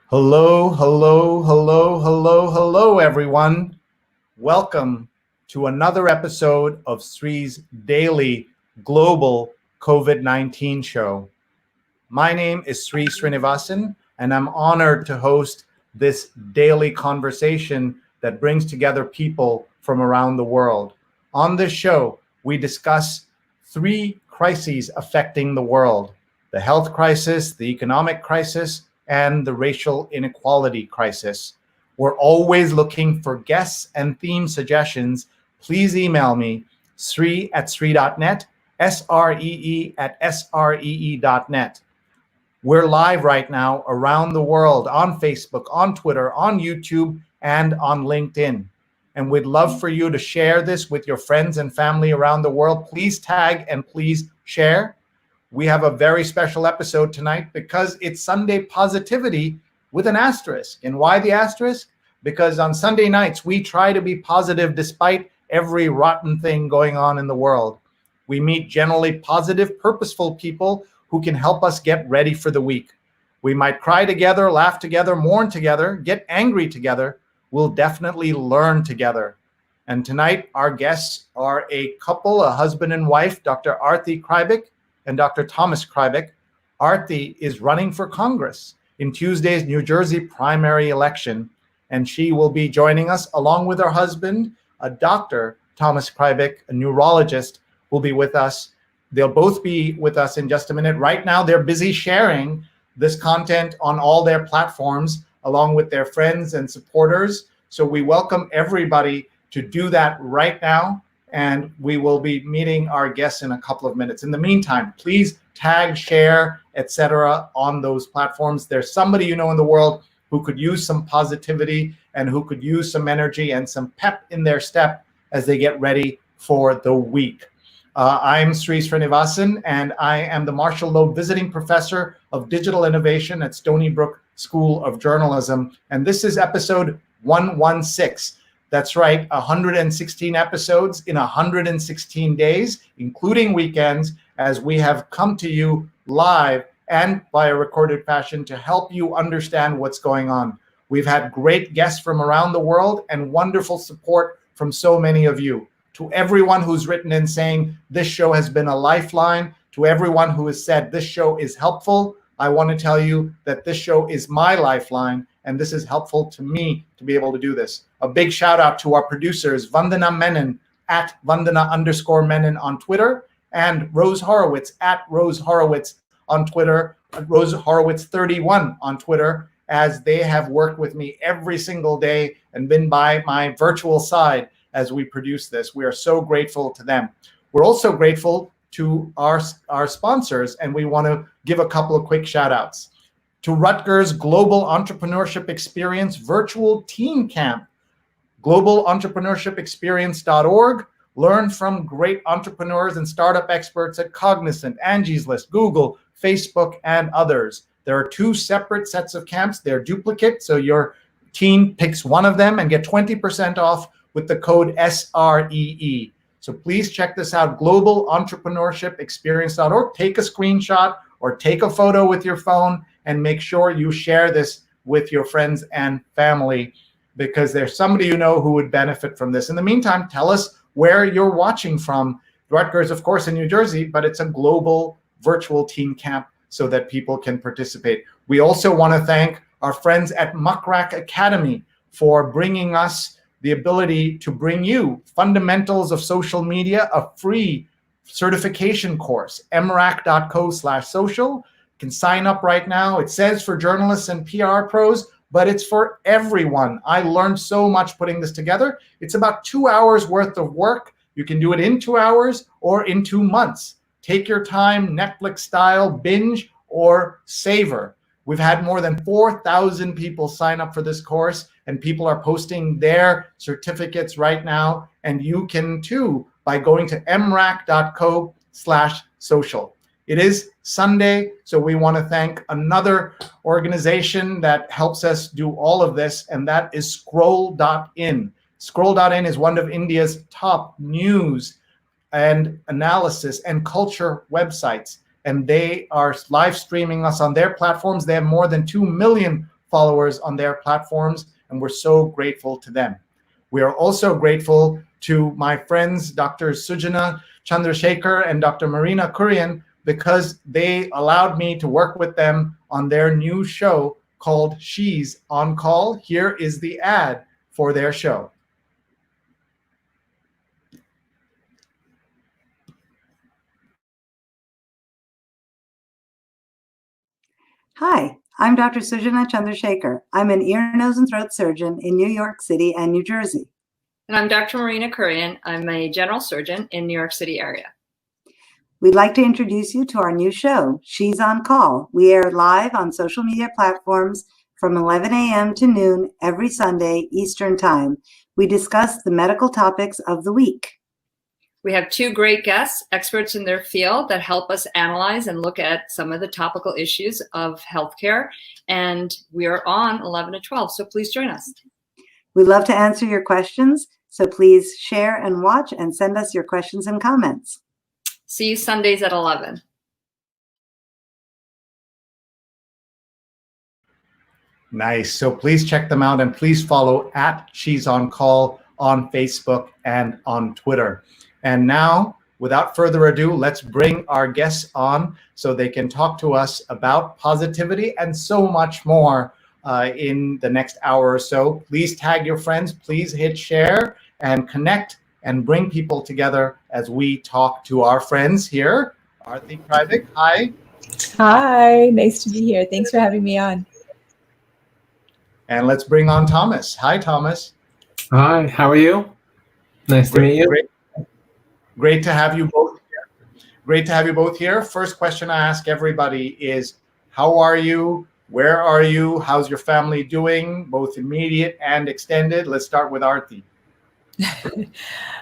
Hello, hello, hello, hello, hello, everyone. Welcome to another episode of Sree's daily global COVID-19 show. My name is Sree Sreenivasan, and I'm honored to host this daily conversation that brings together people from around the world. On this show, we discuss three crises affecting the world: the health crisis, the economic crisis, and the racial inequality crisis. We're always looking for guests and theme suggestions. Please email me, sree@sree.net, sree@sree.net. We're live right now around the world on Facebook, on Twitter, on YouTube, and on LinkedIn. And we'd love for you to share this with your friends and family around the world. Please tag and please share. We have a very special episode tonight because it's Sunday Positivity with an asterisk. And why the asterisk? Because on Sunday nights, we try to be positive despite every rotten thing going on in the world. We meet generally positive, purposeful people who can help us get ready for the week. We might cry together, laugh together, mourn together, get angry together. We'll definitely learn together. And tonight, our guests are a couple, a husband and wife, Dr. Arati Kreibich and Dr. Thomas Kreibichs. Arati is running for Congress in Tuesday's New Jersey primary election, and she will be joining us along with her husband, a Dr. Thomas Kreibichs, a neurologist, will be with us. They'll both be with us in just a minute. Right now, they're busy sharing this content on all their platforms along with their friends and supporters. So we welcome everybody to do that right now. And we will be meeting our guests in a couple of minutes. In the meantime, please tag, share, etc. on those platforms. There's somebody you know in the world who could use some positivity and who could use some energy and some pep in their step as they get ready for the week. I'm Sree Sreenivasan, and I am the Marshall Loeb Visiting Professor of Digital Innovation at Stony Brook School of Journalism. And this is episode 116. That's right, 116 episodes in 116 days, including weekends, as we have come to you live and by a recorded fashion to help you understand what's going on. We've had great guests from around the world and wonderful support from so many of you. To everyone who's written in saying this show has been a lifeline, to everyone who has said this show is helpful, I want to tell you that this show is my lifeline, and this is helpful to me to be able to do this. A big shout out to our producers, Vandana Menon at Vandana_Menon on Twitter, and Rose Horowitz at Rose Horowitz on Twitter, Rose Horowitz 31 on Twitter, as they have worked with me every single day and been by my virtual side as we produce this. We are so grateful to them. We're also grateful to our sponsors, and we want to give a couple of quick shout outs. To Rutgers Global Entrepreneurship Experience Virtual Teen Camp, globalentrepreneurshipexperience.org. Learn from great entrepreneurs and startup experts at Cognizant, Angie's List, Google, Facebook, and others. There are two separate sets of camps. They're duplicate, so your teen picks one of them and get 20% off with the code SREE. So please check this out, globalentrepreneurshipexperience.org. Take a screenshot or take a photo with your phone and make sure you share this with your friends and family, because there's somebody you know who would benefit from this. In the meantime, tell us where you're watching from. Rutgers, of course, in New Jersey, but it's a global virtual teen camp so that people can participate. We also want to thank our friends at Muckrack Academy for bringing us the ability to bring you Fundamentals of Social Media, a free certification course, mrac.co/social. You can sign up right now. It says for journalists and PR pros, but it's for everyone. I learned so much putting this together. It's about 2 hours worth of work. You can do it in 2 hours or in 2 months. Take your time, Netflix style, binge or savor. We've had more than 4,000 people sign up for this course, and people are posting their certificates right now. And you can too by going to mrac.co/social. It is Sunday, so we want to thank another organization that helps us do all of this, and that is Scroll.in. Scroll.in is one of India's top news and analysis and culture websites, and they are live streaming us on their platforms. They have more than 2 million followers on their platforms, and we're so grateful to them. We are also grateful to my friends, Dr. Sujana Chandrasekhar and Dr. Marina Kurian, because they allowed me to work with them on their new show called She's on Call. Here is the ad for their show. Hi, I'm Dr. Sujana Chandrasekhar. I'm an ear, nose, and throat surgeon in New York City and New Jersey. And I'm Dr. Marina Kurian. I'm a general surgeon in New York City area. We'd like to introduce you to our new show, She's on Call. We air live on social media platforms from 11 a.m. to noon every Sunday Eastern Time. We discuss the medical topics of the week. We have two great guests, experts in their field, that help us analyze and look at some of the topical issues of healthcare. And we are on 11 to 12, so please join us. We love to answer your questions, so please share and watch and send us your questions and comments. See you Sundays at 11. Nice. So please check them out, and please follow at She's on Call on Facebook and on Twitter. And now, without further ado, let's bring our guests on so they can talk to us about positivity and so much more in the next hour or so. Please tag your friends, please hit share and connect and bring people together as we talk to our friends here. Arati Kreibich, hi. Hi, nice to be here. Thanks for having me on. And let's bring on Thomas. Hi, Thomas. Hi, how are you? Nice to meet you. Great to have you both here. Great to have you both here. First question I ask everybody is, how are you? Where are you? How's your family doing, both immediate and extended? Let's start with Arati.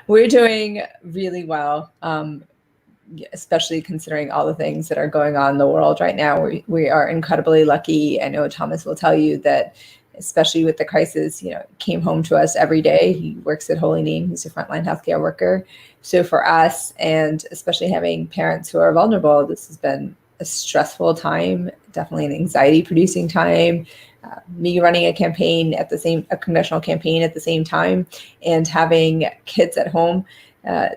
We're doing really well, especially considering all the things that are going on in the world right now. We are incredibly lucky. I know Thomas will tell you that, especially with the crisis, came home to us every day. He works at Holy Name. He's a frontline healthcare worker. So for us, and especially having parents who are vulnerable, this has been a stressful time, definitely an anxiety-producing time. Me running a congressional campaign at the same time, and having kids at home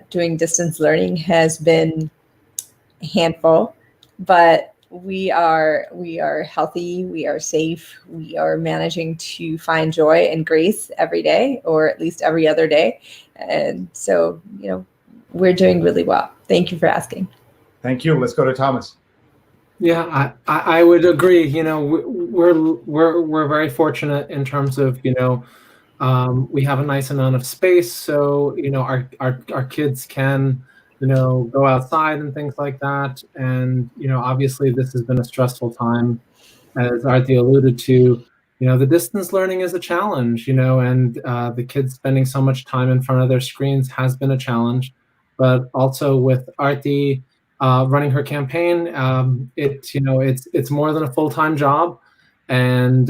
doing distance learning has been a handful, but we are healthy, we are safe, we are managing to find joy and grace every day, or at least every other day. And so, we're doing really well. Thank you for asking. Thank you. Let's go to Thomas. Yeah, I would agree. We're very fortunate in terms of we have a nice amount of space, so our kids can go outside and things like that. And obviously this has been a stressful time, as Arati alluded to. The distance learning is a challenge, and the kids spending so much time in front of their screens has been a challenge. But also with Arati running her campaign, it's more than a full-time job, and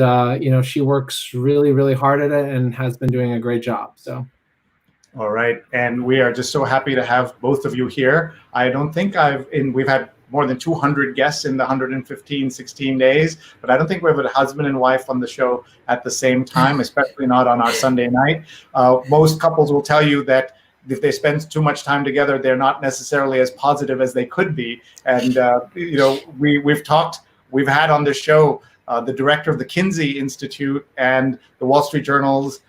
she works really, really hard at it and has been doing a great job. So. All right, and we are just so happy to have both of you here. I don't think we've had more than 200 guests in the 16 days, but I don't think we have a husband and wife on the show at the same time, especially not on our Sunday night. Most couples will tell you that if they spend too much time together, they're not necessarily as positive as they could be. And we've had on this show the director of the Kinsey Institute and the Wall Street Journal's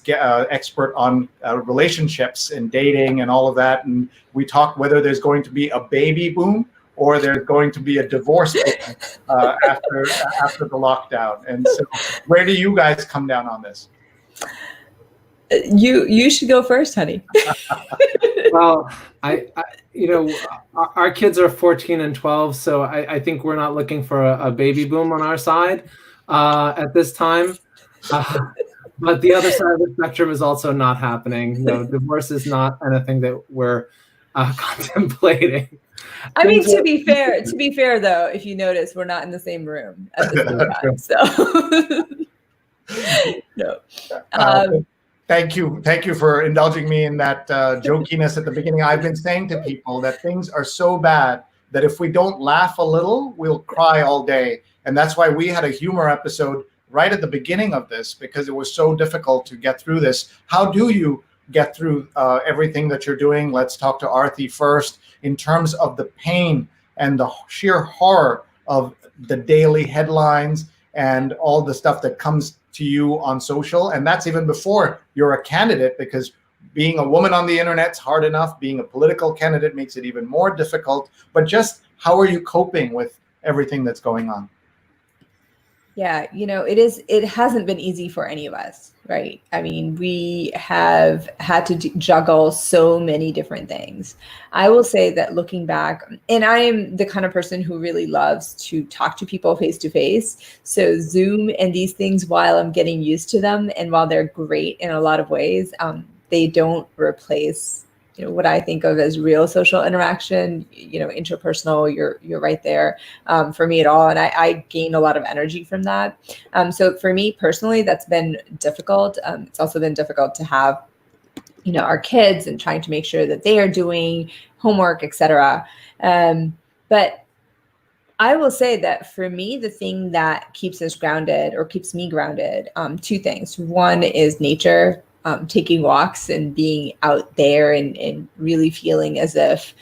expert on relationships and dating and all of that. And we talked whether there's going to be a baby boom or there's going to be a divorce boom after the lockdown. And so, where do you guys come down on this? You should go first, honey. Well, our kids are 14 and 12, so I think we're not looking for a baby boom on our side at this time. But the other side of the spectrum is also not happening. Divorce is not anything that we're contemplating. I mean, to be fair, though, if you notice, we're not in the same room at the same time. So, no. Thank you for indulging me in that jokiness at the beginning. I've been saying to people that things are so bad that if we don't laugh a little, we'll cry all day. And that's why we had a humor episode right at the beginning of this, because it was so difficult to get through this. How do you get through everything that you're doing? Let's talk to Arati first in terms of the pain and the sheer horror of the daily headlines and all the stuff that comes to you on social. And that's even before you're a candidate, because being a woman on the internet's hard enough. Being a political candidate makes it even more difficult. But just how are you coping with everything that's going on? Yeah, it hasn't been easy for any of us, right? I mean, we have had to juggle so many different things. I will say that looking back, and I am the kind of person who really loves to talk to people face to face. So Zoom and these things, while I'm getting used to them and while they're great in a lot of ways, they don't replace what I think of as real social interaction, interpersonal. You're right there for me at all. And I gain a lot of energy from that. So for me personally, that's been difficult. It's also been difficult to have, our kids and trying to make sure that they are doing homework, etc. But I will say that for me, the thing that keeps us grounded or keeps me grounded, two things. One is nature. Taking walks and being out there and really feeling as if,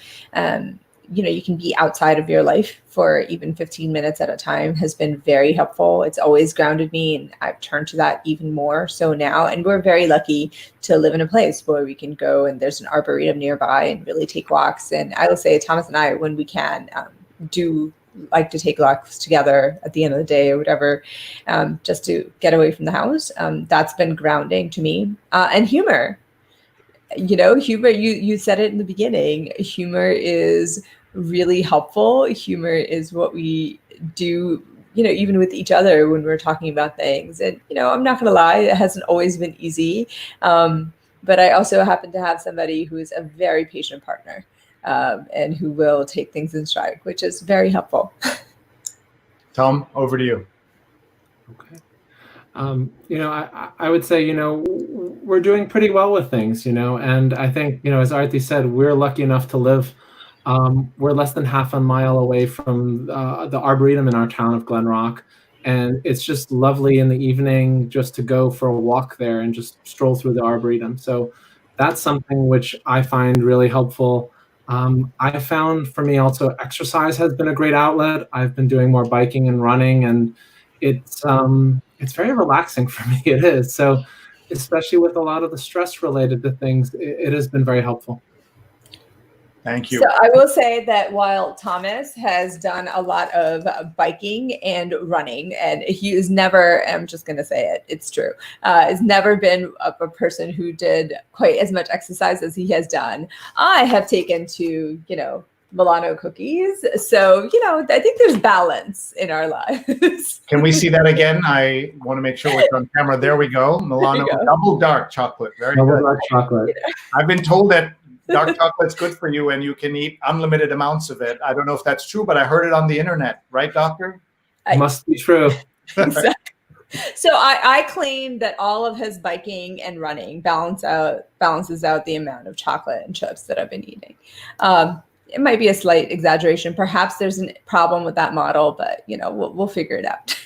you can be outside of your life for even 15 minutes at a time has been very helpful. It's always grounded me, and I've turned to that even more so now. And we're very lucky to live in a place where we can go and there's an arboretum nearby and really take walks. And I will say, Thomas and I, when we can, do like to take walks together at the end of the day or whatever, just to get away from the house. That's been grounding to me. And humor, humor, you said it in the beginning, humor is really helpful. Humor is what we do, even with each other when we're talking about things. And, I'm not going to lie, it hasn't always been easy. But I also happen to have somebody who is a very patient partner. And who will take things in stride, which is very helpful. Tom, over to you. Okay. I would say, we're doing pretty well with things, and I think, as Arati said, we're lucky enough to live, we're less than half a mile away from the Arboretum in our town of Glen Rock. And it's just lovely in the evening just to go for a walk there and just stroll through the Arboretum. So that's something which I find really helpful. I found for me also exercise has been a great outlet. I've been doing more biking and running, and it's very relaxing for me. It is. So especially with a lot of the stress related to things, it has been very helpful. Thank you. So I will say that while Thomas has done a lot of biking and running, and he is never, I'm just going to say it, it's true, has never been a person who did quite as much exercise as he has done. I have taken to, Milano cookies. So, I think there's balance in our lives. Can we see that again? I want to make sure we're on camera. There we go. Milano double dark chocolate. Very double good. Dark chocolate. I've been told that dark chocolate's good for you and you can eat unlimited amounts of it. I don't know if that's true, but I heard it on the internet. Right, doctor? Must be true. Exactly. So I claim that all of his biking and running balances out the amount of chocolate and chips that I've been eating. It might be a slight exaggeration. Perhaps there's a problem with that model, but we'll figure it out.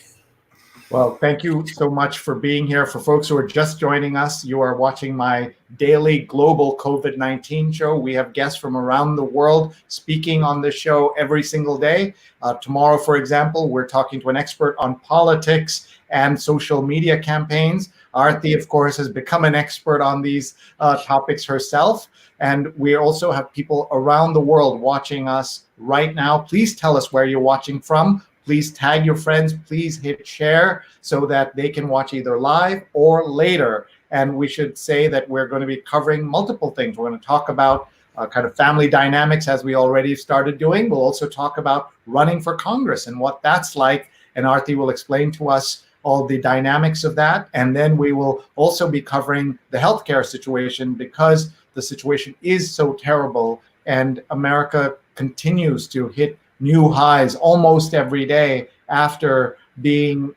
Well, thank you so much for being here. For folks who are just joining us, you are watching my daily global COVID-19 show. We have guests from around the world speaking on this show every single day. Tomorrow, for example, we're talking to an expert on politics and social media campaigns. Arati, of course, has become an expert on these topics herself. And we also have people around the world watching us right now. Please tell us where you're watching from. Please tag your friends. Please hit share so that they can watch either live or later. And we should say that we're going to be covering multiple things. We're going to talk about kind of family dynamics, as we already started doing. We'll also talk about running for Congress and what that's like. And Arati will explain to us all the dynamics of that. And then we will also be covering the healthcare situation, because the situation is so terrible and America continues to hit new highs almost every day after being,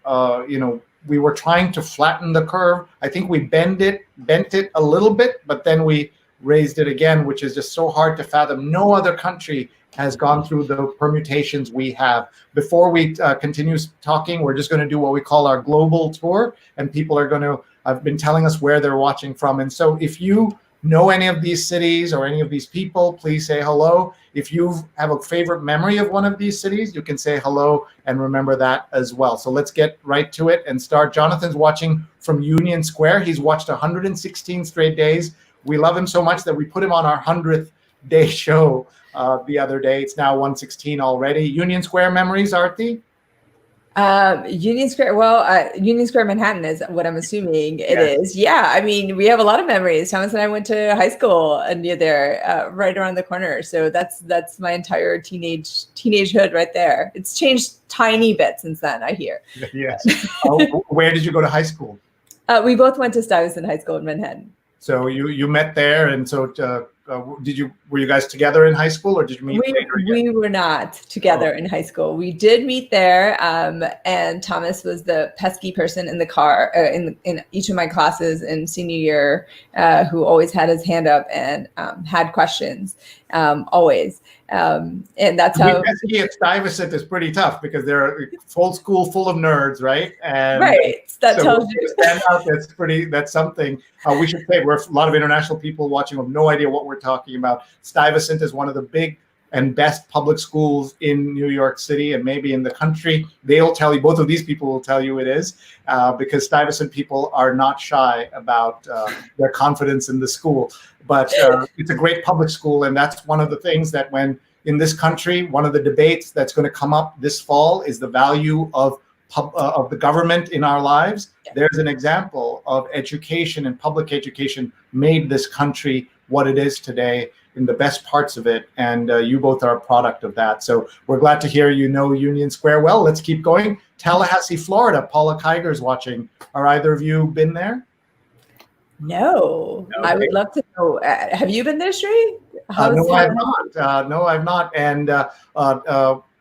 we were trying to flatten the curve. I think we bent it a little bit, but then we raised it again, which is just so hard to fathom. No other country has gone through the permutations we have. Before we continue talking, we're just going to do what we call our global tour, and people are going to have been telling us where they're watching from. And so if you know any of these cities or any of these people, please say hello. If you have a favorite memory of one of these cities, you can say hello and remember that as well. So let's get right to it and start. Jonathan's watching from Union Square. He's watched 116 straight days. We love him so much that we put him on our 100th day show the other day. It's now 116 already. Union Square memories, Arati? Union Square, Union Square, Manhattan is what I'm assuming it is. Yeah, I mean, we have a lot of memories. Thomas and I went to high school near there, right around the corner. So that's my entire teenagehood right there. It's changed tiny bit since then, I hear. Yes. Where did you go to high school? We both went to Stuyvesant High School in Manhattan. So you met there, and so were you guys together in high school, or did you meet later? We were not together in high school. We did meet there, and Thomas was the pesky person in the car in each of my classes in senior year, who always had his hand up and had questions, always. And that's how. Pesky at Stuyvesant is pretty tough because they're a full school full of nerds, right? And right. That so tells you. Stand out. That's something. We should say we're a lot of international people watching who have no idea what we're talking about. Stuyvesant is one of the big and best public schools in New York City and maybe in the country. They'll tell you, both of these people will tell you it is, because Stuyvesant people are not shy about their confidence in the school. But it's a great public school, and that's one of the things that when in this country, one of the debates that's going to come up this fall is the value of the government in our lives. There's an example of education, and public education made this country what it is today in the best parts of it. And you both are a product of that. So we're glad to hear you know Union Square well. Let's keep going. Tallahassee, Florida. Paula Kiger's watching. Are either of you been there? No, Okay. I would love to know. Have you been there, Sree? No, I've not. No, I've not. And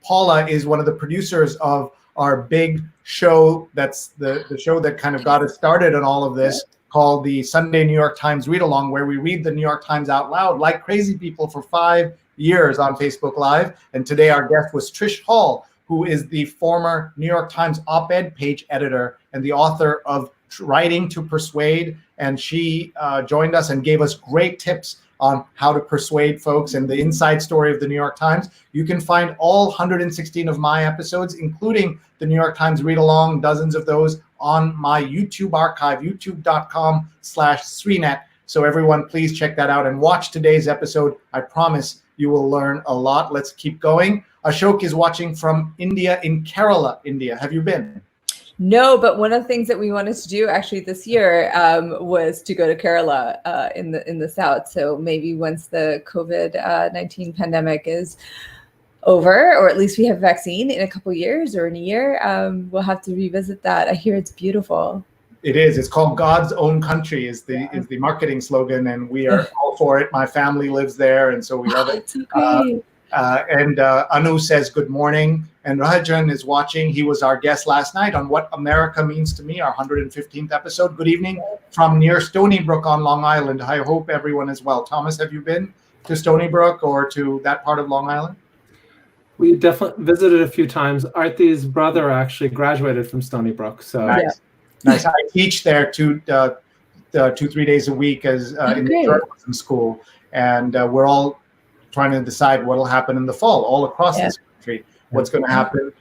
Paula is one of the producers of our big show. That's the show that kind of got us started on all of this, called the Sunday New York Times Read Along, where we read the New York Times out loud like crazy people for 5 years on Facebook Live. And today our guest was Trish Hall, who is the former New York Times op-ed page editor and the author of Writing to Persuade. And she joined us and gave us great tips on how to persuade folks and the inside story of the New York Times. You can find all 116 of my episodes, including the New York Times Read Along, dozens of those, on my YouTube archive, youtube.com/Sreenet. So everyone, please check that out and watch today's episode. I promise you will learn a lot. Let's keep going. Ashok is watching from India, in Kerala, India. Have you been? No, but one of the things that we wanted to do actually this year was to go to Kerala in the south. So maybe once the COVID-19 pandemic is over, or at least we have a vaccine in a couple of years or in a year, we'll have to revisit that. I hear it's beautiful. It is. It's called God's Own Country is the marketing slogan, and we are all for it. My family lives there, and so we love it. It's so great. And Anu says good morning. And Rajan is watching. He was our guest last night on What America Means to Me, our 115th episode. Good evening from near Stony Brook on Long Island. I hope everyone is well. Thomas, have you been to Stony Brook or to that part of Long Island? We definitely visited a few times. Arti's brother actually graduated from Stony Brook. So nice. Nice. I teach there 3 days a week as in the journalism school. And we're all trying to decide what will happen in the fall all across this country. What's going to happen.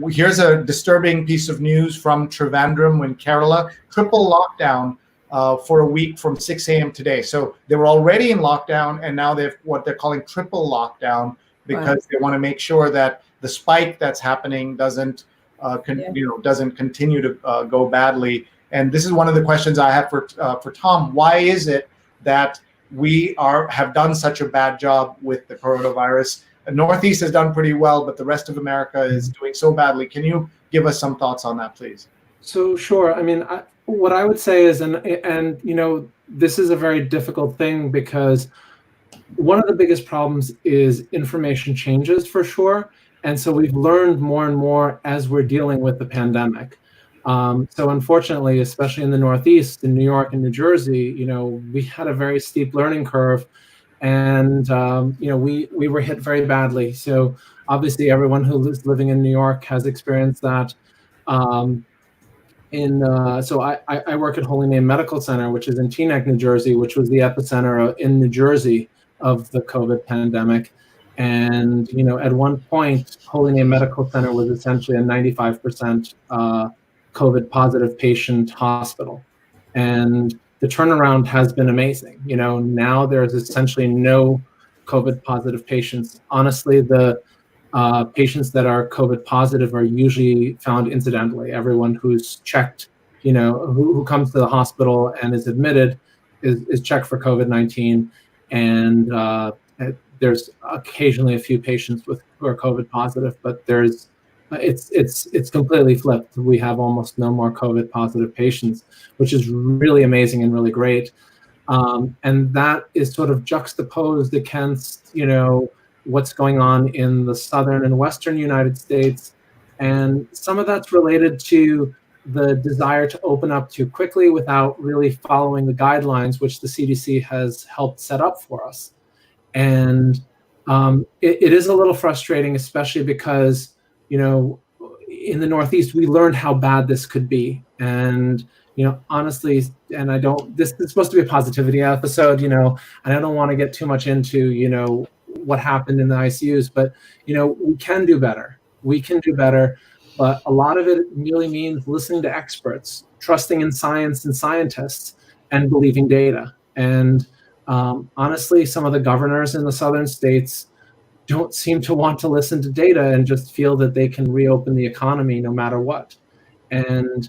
Here's a disturbing piece of news from Trivandrum in Kerala. Triple lockdown for a week from 6 a.m. today. So they were already in lockdown, and now they've what they're calling triple lockdown because they want to make sure that the spike that's happening doesn't continue to go badly. And this is one of the questions I have for Tom. Why is it that we have done such a bad job with the coronavirus? Northeast has done pretty well, but the rest of America is doing so badly. Can you give us some thoughts on that, please? So sure. I mean, what I would say is, and you know, this is a very difficult thing because one of the biggest problems is information changes for sure. And so we've learned more and more as we're dealing with the pandemic. So unfortunately, especially in the Northeast, in New York and New Jersey, you know, we had a very steep learning curve. And we were hit very badly. So obviously, everyone who is living in New York has experienced that. So I work at Holy Name Medical Center, which is in Teaneck, New Jersey, which was the epicenter in New Jersey of the COVID pandemic. And at one point, Holy Name Medical Center was essentially a 95% COVID positive patient hospital, and the turnaround has been amazing. Now there's essentially no COVID positive patients. Honestly, the patients that are COVID positive are usually found incidentally. Everyone who's checked, who comes to the hospital and is admitted is checked for COVID-19. And there's occasionally a few patients who are COVID positive, but it's completely flipped. We have almost no more COVID positive patients, which is really amazing and really great. And that is sort of juxtaposed against, what's going on in the southern and western United States. And some of that's related to the desire to open up too quickly without really following the guidelines, which the CDC has helped set up for us. And it is a little frustrating, especially because, in the Northeast, we learned how bad this could be. And, honestly, and this is supposed to be a positivity episode, and I don't want to get too much into, what happened in the ICUs, but, we can do better. We can do better. But a lot of it really means listening to experts, trusting in science and scientists, and believing data. And honestly, some of the governors in the southern states don't seem to want to listen to data and just feel that they can reopen the economy no matter what. And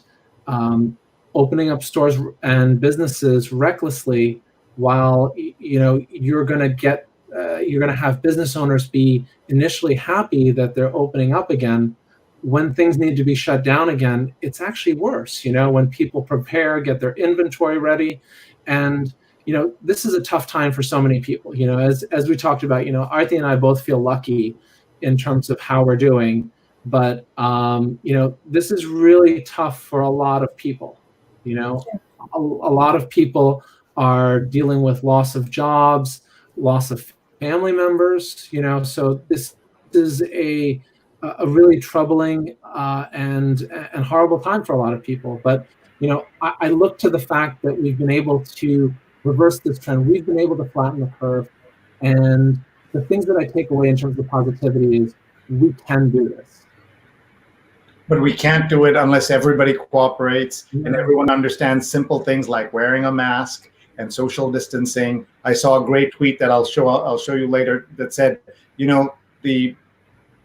opening up stores and businesses recklessly, while you're going to have business owners be initially happy that they're opening up again, when things need to be shut down again, it's actually worse. When people prepare, get their inventory ready, and this is a tough time for so many people. As we talked about, Arati and I both feel lucky in terms of how we're doing, but this is really tough for a lot of people. A lot of people are dealing with loss of jobs, loss of family members. So this is a really troubling and horrible time for a lot of people. But I look to the fact that we've been able to reverse this trend. We've been able to flatten the curve. And the things that I take away in terms of positivity is we can do this. But we can't do it unless everybody cooperates and everyone understands simple things like wearing a mask and social distancing. I saw a great tweet that I'll show you later that said, the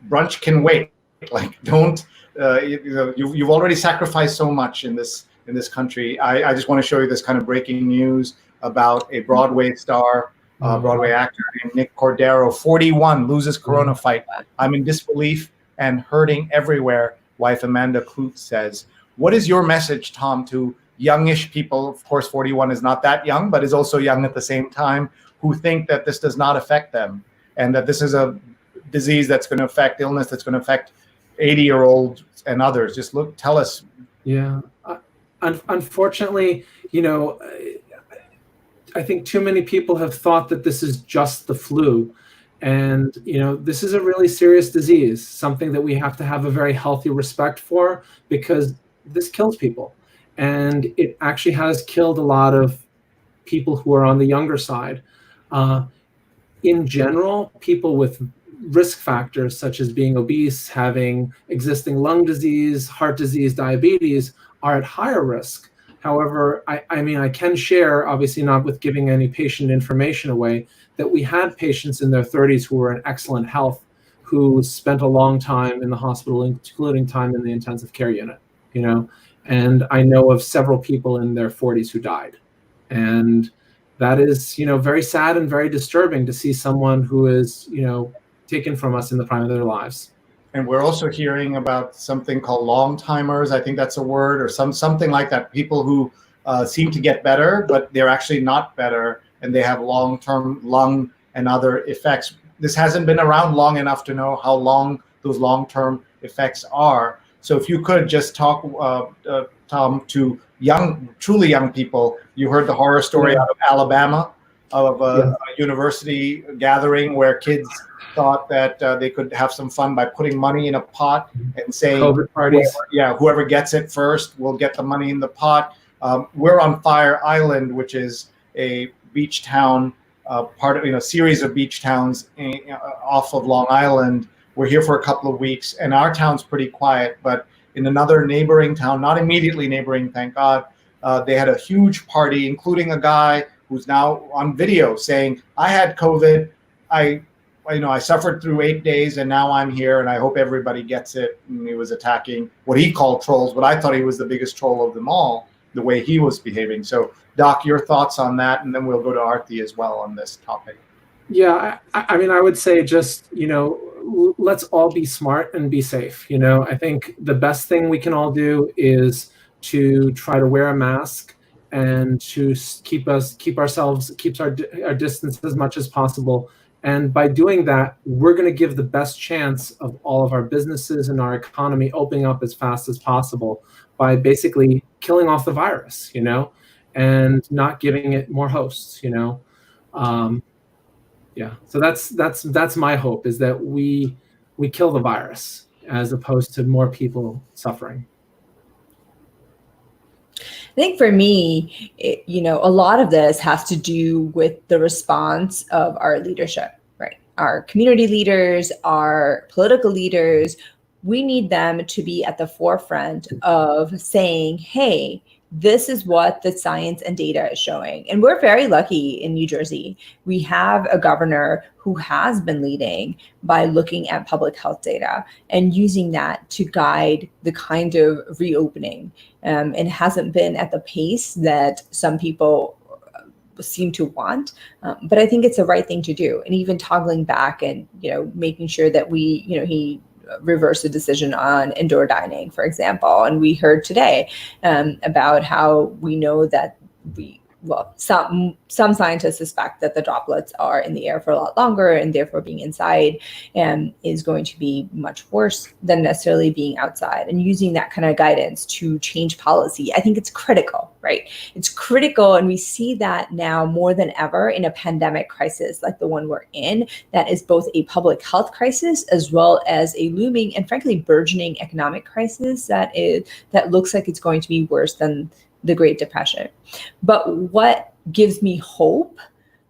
brunch can wait. Like, don't you've already sacrificed so much in this country. I just want to show you this kind of breaking news about a Broadway star, Broadway actor named Nick Cordero, 41, loses corona fight. I'm in disbelief and hurting everywhere, wife Amanda Clute says. What is your message, Tom, to youngish people? Of course, 41 is not that young, but is also young at the same time, who think that this does not affect them and that this is a disease that's going to affect, illness that's going to affect 80-year-olds and others. Just tell us. Yeah. Unfortunately, I think too many people have thought that this is just the flu. And, this is a really serious disease, something that we have to have a very healthy respect for, because this kills people. And it actually has killed a lot of people who are on the younger side. In general, people with risk factors such as being obese, having existing lung disease, heart disease, diabetes are at higher risk. However, I can share, obviously not with giving any patient information away, that we had patients in their 30s who were in excellent health, who spent a long time in the hospital, including time in the intensive care unit, and I know of several people in their 40s who died. And that is, very sad and very disturbing to see someone who is, taken from us in the prime of their lives. And we're also hearing about something called long timers. I think that's a word, or something like that. People who seem to get better, but they're actually not better, and they have long-term lung and other effects. This hasn't been around long enough to know how long those long-term effects are. So if you could just talk, Tom, to truly young people. You heard the horror story out of Alabama. of a university gathering where kids thought that they could have some fun by putting money in a pot and saying, COVID parties. whoever gets it first will get the money in the pot. We're on Fire Island, which is a beach town, part of a series of beach towns off of Long Island. We're here for a couple of weeks, and our town's pretty quiet. But in another neighboring town, not immediately neighboring, thank God, they had a huge party, including a guy who's now on video saying, "I had COVID. I suffered through 8 days, and now I'm here, and I hope everybody gets it." And he was attacking what he called trolls, but I thought he was the biggest troll of them all, the way he was behaving. So, Doc, your thoughts on that, and then we'll go to Arati as well on this topic. Yeah, I mean, I would say just, let's all be smart and be safe. I think the best thing we can all do is to try to wear a mask and to keep our distance as much as possible. And by doing that, we're going to give the best chance of all of our businesses and our economy opening up as fast as possible by basically killing off the virus, and not giving it more hosts, So that's my hope, is that we kill the virus as opposed to more people suffering. I think for me, a lot of this has to do with the response of our leadership, right? Our community leaders, our political leaders, we need them to be at the forefront of saying, hey, this is what the science and data is showing. And we're very lucky in New Jersey. We have a governor who has been leading by looking at public health data and using that to guide the kind of reopening. And hasn't been at the pace that some people seem to want. But I think it's the right thing to do. And even toggling back and, making sure that he reverse the decision on indoor dining, for example. And we heard today about how we know that some scientists suspect that the droplets are in the air for a lot longer, and therefore being inside is going to be much worse than necessarily being outside. And using that kind of guidance to change policy, I think it's critical, right? It's critical, and we see that now more than ever in a pandemic crisis like the one we're in, that is both a public health crisis as well as a looming and frankly burgeoning economic crisis that looks like it's going to be worse than the Great Depression. But what gives me hope,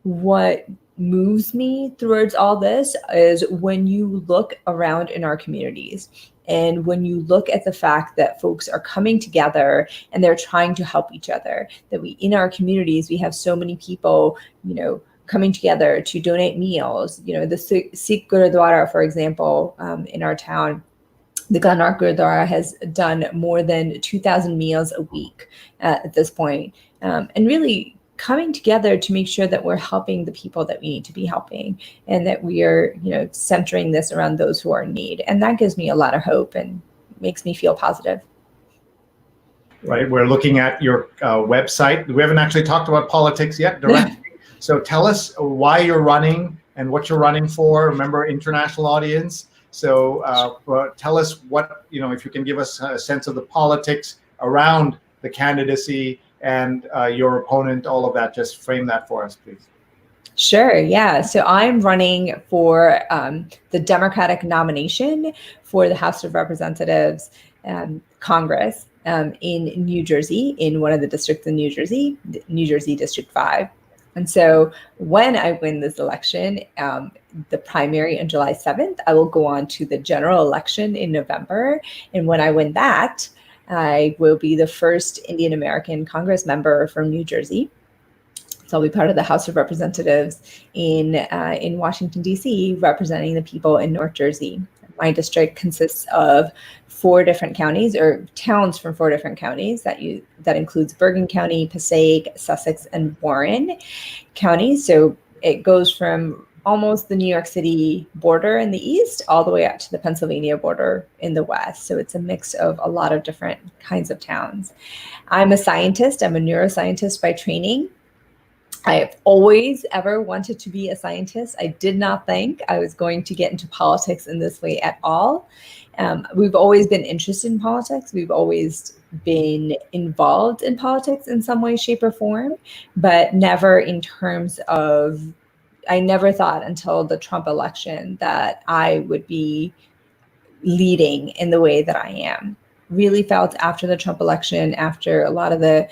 what moves me towards all this, is when you look around in our communities and when you look at the fact that folks are coming together and they're trying to help each other, that in our communities, we have so many people, coming together to donate meals. The Sikh Gurudwara, for example, in our town, the Glenrock Gurudwara has done more than 2,000 meals a week at this point, and really coming together to make sure that we're helping the people that we need to be helping, and that we are, centering this around those who are in need. And that gives me a lot of hope and makes me feel positive. Right. We're looking at your website. We haven't actually talked about politics yet directly. So tell us why you're running and what you're running for. Remember, international audience. So tell us what, if you can give us a sense of the politics around the candidacy and your opponent, all of that. Just frame that for us, please. Sure. Yeah. So I'm running for the Democratic nomination for the House of Representatives Congress in New Jersey, in one of the districts in New Jersey, New Jersey District 5. And so when I win this election, the primary on July 7th, I will go on to the general election in November. And when I win that, I will be the first Indian American Congress member from New Jersey. So I'll be part of the House of Representatives in Washington, D.C., representing the people in North Jersey. My district consists of 4 different counties, or towns from 4 different counties. That includes Bergen County, Passaic, Sussex, and Warren counties. So it goes from almost the New York City border in the east all the way up to the Pennsylvania border in the west. So it's a mix of a lot of different kinds of towns. I'm a scientist. I'm a neuroscientist by training. I have always ever wanted to be a scientist. I did not think I was going to get into politics in this way at all. We've always been interested in politics. We've always been involved in politics in some way, shape, or form, but never in terms of, I never thought until the Trump election that I would be leading in the way that I am. Really felt after the Trump election, after a lot of the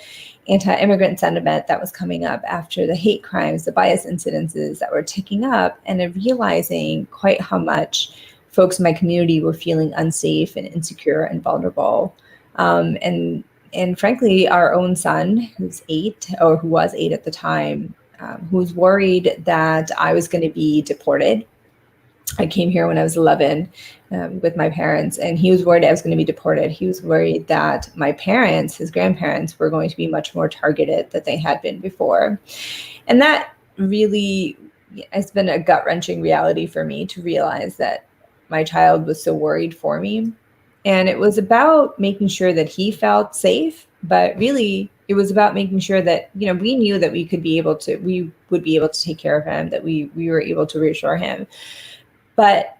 anti-immigrant sentiment that was coming up, after the hate crimes, the bias incidences that were ticking up, and realizing quite how much folks in my community were feeling unsafe and insecure and vulnerable. And frankly, our own son, who's 8, or who was 8 at the time, who was worried that I was going to be deported. I came here when I was 11 with my parents, and he was worried I was going to be deported. He was worried that my parents, his grandparents, were going to be much more targeted than they had been before. And that really has been a gut-wrenching reality for me, to realize that my child was so worried for me. And it was about making sure that he felt safe, but really it was about making sure that, you know, we knew that we would be able to take care of him, that we were able to reassure him. But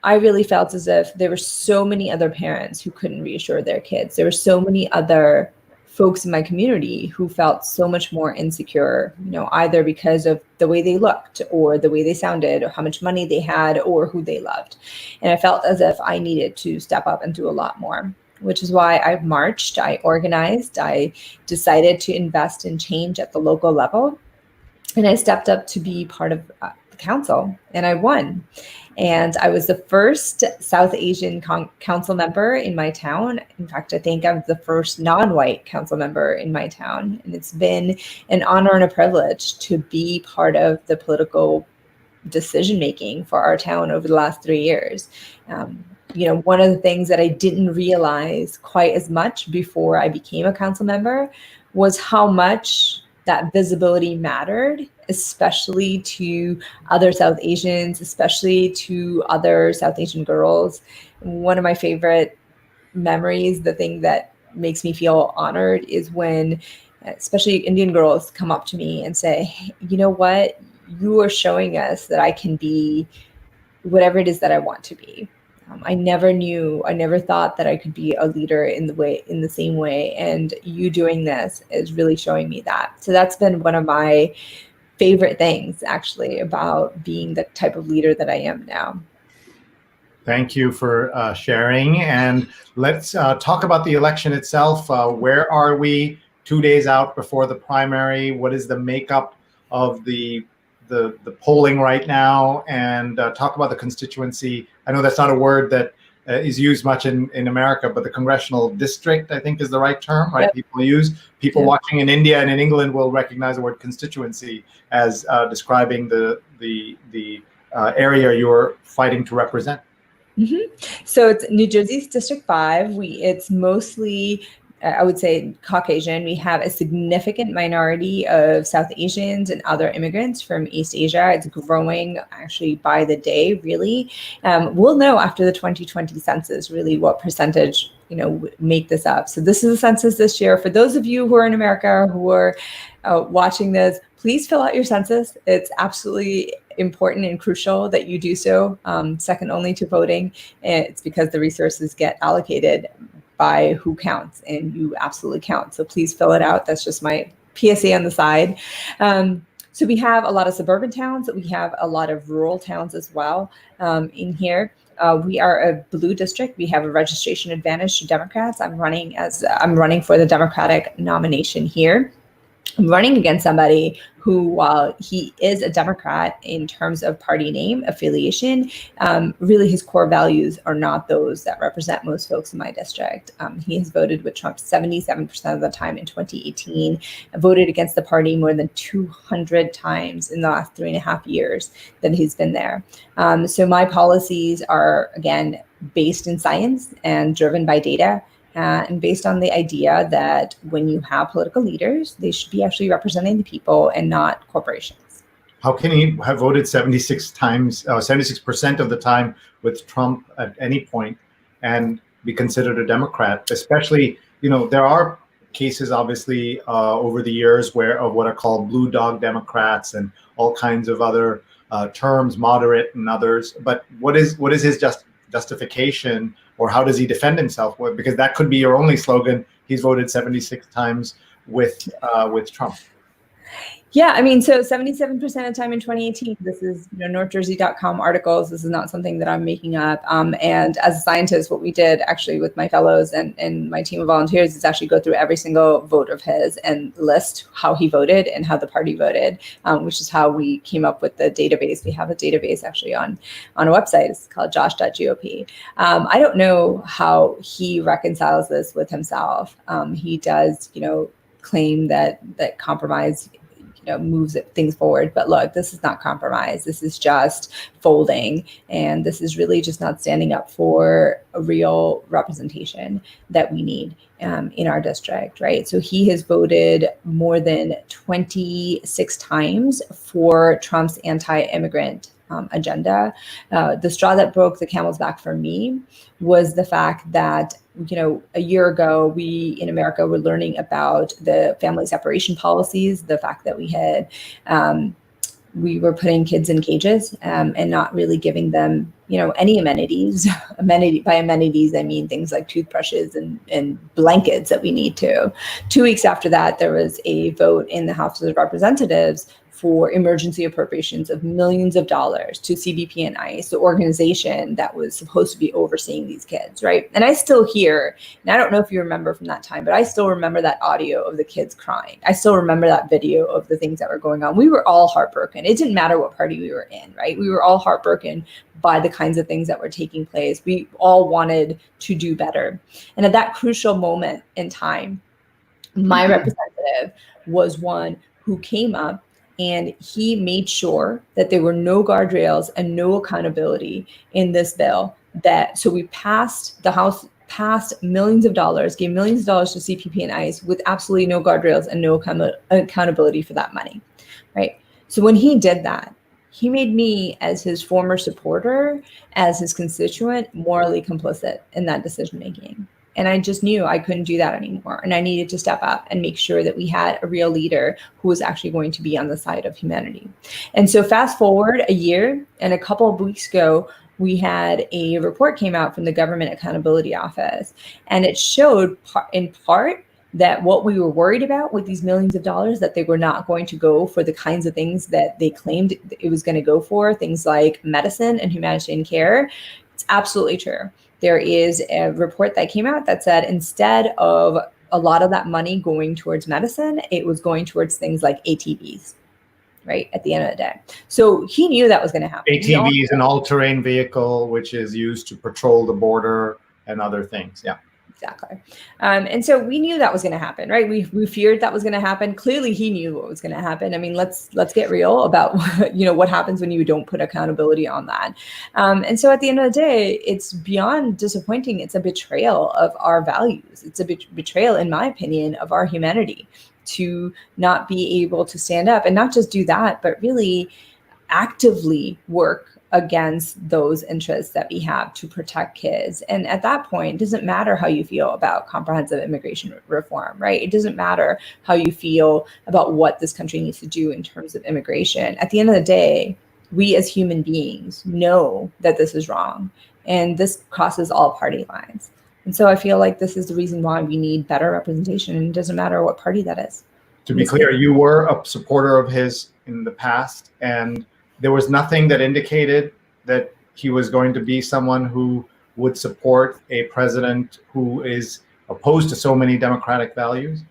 I really felt as if there were so many other parents who couldn't reassure their kids. There were so many other folks in my community who felt so much more insecure, you know, either because of the way they looked, or the way they sounded, or how much money they had, or who they loved. And I felt as if I needed to step up and do a lot more, which is why I marched, I organized, I decided to invest in change at the local level. And I stepped up to be part of the council, and I won. And I was the first South Asian council member in my town. In fact, I think I'm the first non-white council member in my town. And it's been an honor and a privilege to be part of the political decision-making for our town over the last 3 years. You know, one of the things that I didn't realize quite as much before I became a council member was how much that visibility mattered, especially to other South Asians, especially to other South Asian girls. One of my favorite memories, the thing that makes me feel honored, is when especially Indian girls come up to me and say, hey, you know what, you are showing us that I can be whatever it is that I want to be. I never thought that I could be a leader in the same way. And you doing this is really showing me that. So that's been one of my favorite things, actually, about being the type of leader that I am now. Thank you for sharing. And let's talk about the election itself. Where are we 2 days out before the primary? What is the makeup of the polling right now? And talk about the constituency. I know that's not a word that is used much in America, but the congressional district, I think, is the right term, right? Yep. People watching in India and in England will recognize the word constituency as describing the area you're fighting to represent. Mm-hmm. So it's New Jersey's District 5. It's mostly, I would say, Caucasian. We have a significant minority of South Asians and other immigrants from East Asia. It's growing actually by the day, really. We'll know after the 2020 census really what percentage, make this up. So this is the census this year. For those of you who are in America who are watching this, please fill out your census. It's absolutely important and crucial that you do so, second only to voting. It's because the resources get allocated by who counts, and you absolutely count. So please fill it out. That's just my PSA on the side. So we have a lot of suburban towns. We have a lot of rural towns as well in here. We are a blue district. We have a registration advantage to Democrats. I'm running for the Democratic nomination here. I'm running against somebody who, while he is a Democrat in terms of party name affiliation, really his core values are not those that represent most folks in my district. He has voted with Trump 77% of the time in 2018, voted against the party more than 200 times in the last 3.5 years that he's been there. So my policies are, again, based in science and driven by data. And based on the idea that when you have political leaders, they should be actually representing the people and not corporations. How can he have voted 76% of the time with Trump at any point and be considered a Democrat? Especially, there are cases, obviously, over the years of what are called blue dog Democrats and all kinds of other terms, moderate and others. But what is his justification, or how does he defend himself? Because that could be your only slogan. He's voted 76 times with Trump. Yeah, I mean, so 77% of the time in 2018, this is NorthJersey.com articles. This is not something that I'm making up. And as a scientist, what we did actually with my fellows and my team of volunteers is actually go through every single vote of his and list how he voted and how the party voted, which is how we came up with the database. We have a database actually on a website. It's called josh.gop. I don't know how he reconciles this with himself. He does, claim that compromise moves things forward. But look, this is not compromise. This is just folding. And this is really just not standing up for a real representation that we need in our district, right? So he has voted more than 26 times for Trump's anti-immigrant agenda. The straw that broke the camel's back for me was the fact that a year ago, we in America were learning about the family separation policies, the fact that we were putting kids in cages and not really giving them, any amenities. By amenities, I mean things like toothbrushes and blankets that we need to. 2 weeks after that, there was a vote in the House of Representatives for emergency appropriations of millions of dollars to CBP and ICE, the organization that was supposed to be overseeing these kids, right? And I still hear, and I don't know if you remember from that time, but I still remember that audio of the kids crying. I still remember that video of the things that were going on. We were all heartbroken. It didn't matter what party we were in, right? We were all heartbroken by the kinds of things that were taking place. We all wanted to do better. And at that crucial moment in time, my representative was one who came up and he made sure that there were no guardrails and no accountability in this bill. So we passed, the House passed millions of dollars, gave millions of dollars to CPP and ICE with absolutely no guardrails and no accountability for that money, right? So when he did that, he made me, as his former supporter, as his constituent, morally complicit in that decision making. And I just knew I couldn't do that anymore. And I needed to step up and make sure that we had a real leader who was actually going to be on the side of humanity. And so fast forward a year, and a couple of weeks ago, we had a report came out from the Government Accountability Office. And it showed in part that what we were worried about with these millions of dollars, that they were not going to go for the kinds of things that they claimed it was going to go for, things like medicine and humanitarian care. It's absolutely true. There is a report that came out that said instead of a lot of that money going towards medicine, it was going towards things like ATVs, right? At the end of the day. So he knew that was going to happen. ATV is an all-terrain vehicle, which is used to patrol the border and other things. Yeah. Exactly. And so we knew that was going to happen, right? We feared that was going to happen. Clearly he knew what was going to happen. I mean, let's get real about, what happens when you don't put accountability on that. And so at the end of the day, it's beyond disappointing. It's a betrayal of our values. It's a betrayal, in my opinion, of our humanity to not be able to stand up and not just do that, but really actively work against those interests that we have to protect kids. And at that point, it doesn't matter how you feel about comprehensive immigration reform, right? It doesn't matter how you feel about what this country needs to do in terms of immigration. At the end of the day, we as human beings know that this is wrong, and this crosses all party lines. And so I feel like this is the reason why we need better representation, and it doesn't matter what party that is. To be clear, you were a supporter of his in the past, and there was nothing that indicated that he was going to be someone who would support a president who is opposed to so many democratic values?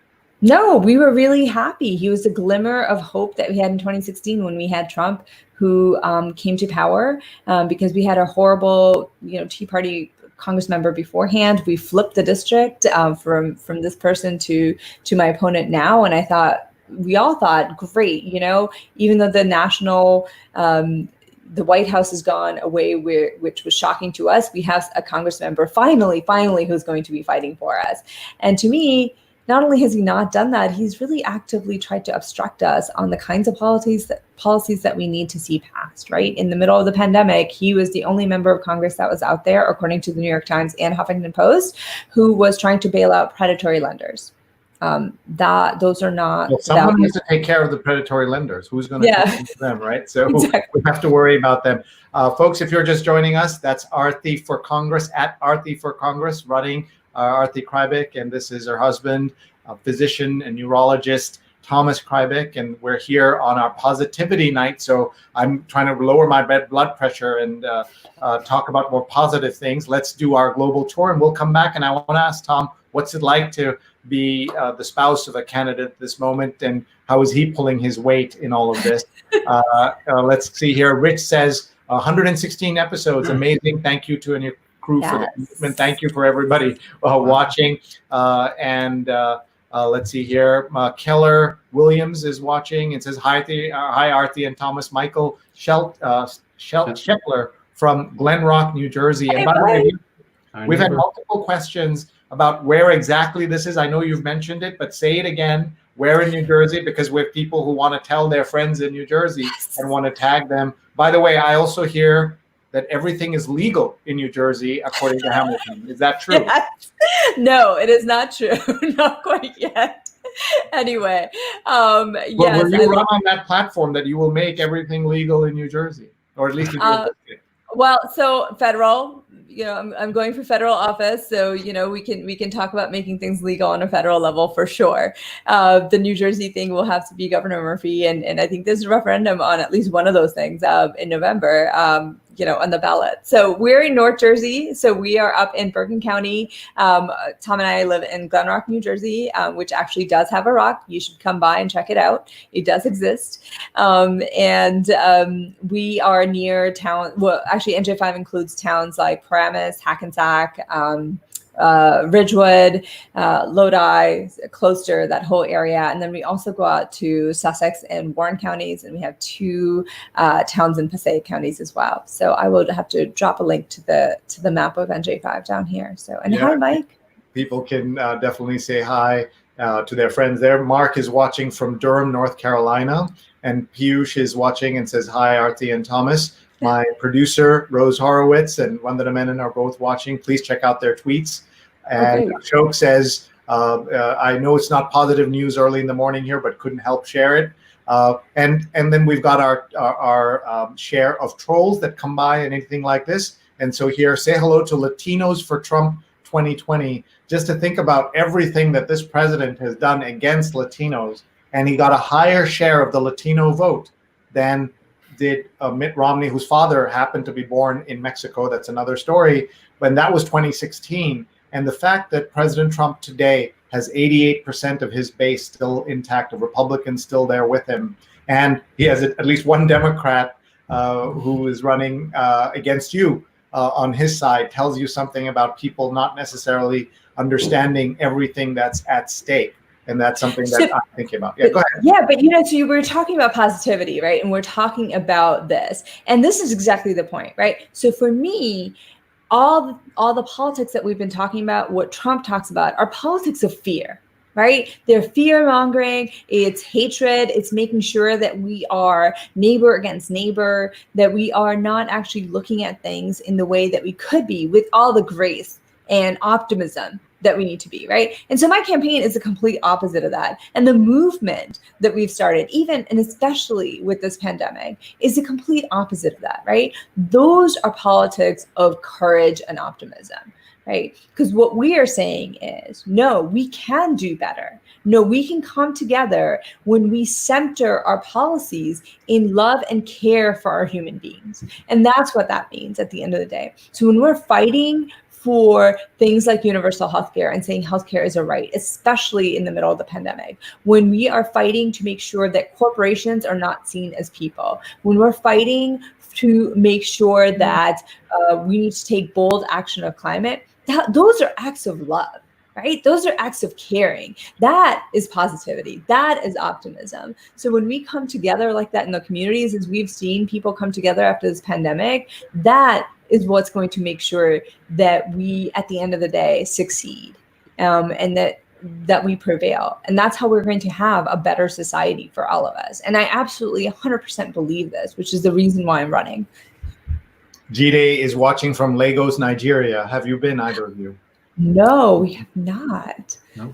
No, we were really happy. He was a glimmer of hope that we had in 2016 when we had Trump, who came to power because we had a horrible, Tea Party Congress member beforehand. We flipped the district from this person to my opponent now. And we all thought, great, even though the national, the White House has gone away, which was shocking to us, we have a Congress member finally, who's going to be fighting for us. And to me, not only has he not done that, he's really actively tried to obstruct us on the kinds of policies that we need to see passed, right? In the middle of the pandemic, he was the only member of Congress that was out there, according to the New York Times and Huffington Post, who was trying to bail out predatory lenders. those are not. Well, someone has to take care of the predatory lenders. Who's going to take care of them, right? So Exactly. we have to worry about them. Folks, if you're just joining us, that's Arati for Congress, at Arati for Congress, running Arati Kreibich, and this is her husband, a physician and neurologist, Thomas Kreibichs, and we're here on our positivity night. So I'm trying to lower my blood pressure and talk about more positive things. Let's do our global tour, and we'll come back. And I want to ask Tom, what's it like to be the spouse of a candidate at this moment, and how is he pulling his weight in all of this? Let's see here. Rich says 116 episodes, amazing. Thank you to your crew for the commitment. Thank you for everybody watching. Let's see here. Keller Williams is watching and says, hi, Arati and Thomas. Michael Scheffler from Glen Rock, New Jersey. And by the way, we've had multiple questions about where exactly this is. I know you've mentioned it, but say it again. Where in New Jersey? Because we have people who want to tell their friends in New Jersey and want to tag them. By the way, I also hear that everything is legal in New Jersey, according to Hamilton. Is that true? Yes. No, it is not true. Not quite yet. Anyway, yes. Will you run on that platform that you will make everything legal in New Jersey, or at least in New Jersey? Well, so federal. I'm going for federal office, so we can talk about making things legal on a federal level for sure. The New Jersey thing will have to be Governor Murphy, and I think there's a referendum on at least one of those things in November. On the ballot. So we're in North Jersey. So we are up in Bergen County. Tom and I live in Glen Rock, New Jersey, which actually does have a rock. You should come by and check it out. It does exist. We are near town. Well, actually NJ5 includes towns like Paramus, Hackensack, Ridgewood, Lodi, Closter, that whole area. And then we also go out to Sussex and Warren counties, and we have 2 towns in Passaic counties as well. So I will have to drop a link to the map of NJ5 down here. So, and hi, Mike. People can definitely say hi to their friends there. Mark is watching from Durham, North Carolina, and Piyush is watching and says hi, Arati and Thomas. My producer, Rose Horowitz and Vandana Menon are both watching. Please check out their tweets. And Ashok says, I know it's not positive news early in the morning here, but couldn't help share it. And then we've got our share of trolls that come by and anything like this. And so here, say hello to Latinos for Trump 2020, just to think about everything that this president has done against Latinos. And he got a higher share of the Latino vote than did Mitt Romney, whose father happened to be born in Mexico. That's another story. But that was 2016. And the fact that President Trump today has 88% of his base still intact, of Republicans still there with him. And he has at least one Democrat who is running against you on his side, tells you something about people not necessarily understanding everything that's at stake. And that's something that I'm thinking about. Yeah, go ahead. Yeah, but so you were talking about positivity, right? And we're talking about this. And this is exactly the point, right? So for me, all the politics that we've been talking about, what Trump talks about, are politics of fear, right? They're fear mongering. It's hatred. It's making sure that we are neighbor against neighbor, that we are not actually looking at things in the way that we could be with all the grace and optimism that we need to be, right? And so my campaign is the complete opposite of that. And the movement that we've started, even and especially with this pandemic, is the complete opposite of that, right? Those are politics of courage and optimism, right? Because what we are saying is, no, we can do better. No, we can come together when we center our policies in love and care for our human beings. And that's what that means at the end of the day. So when we're fighting for things like universal healthcare and saying healthcare is a right, especially in the middle of the pandemic, when we are fighting to make sure that corporations are not seen as people, when we're fighting to make sure that we need to take bold action of climate, those are acts of love, right? Those are acts of caring. That is positivity. That is optimism. So when we come together like that in the communities, as we've seen people come together after this pandemic, that is what's going to make sure that we, at the end of the day, succeed, and that we prevail. And that's how we're going to have a better society for all of us. And I absolutely 100% believe this, which is the reason why I'm running. Jide is watching from Lagos, Nigeria. Have you been, either of you? No, we have not. No.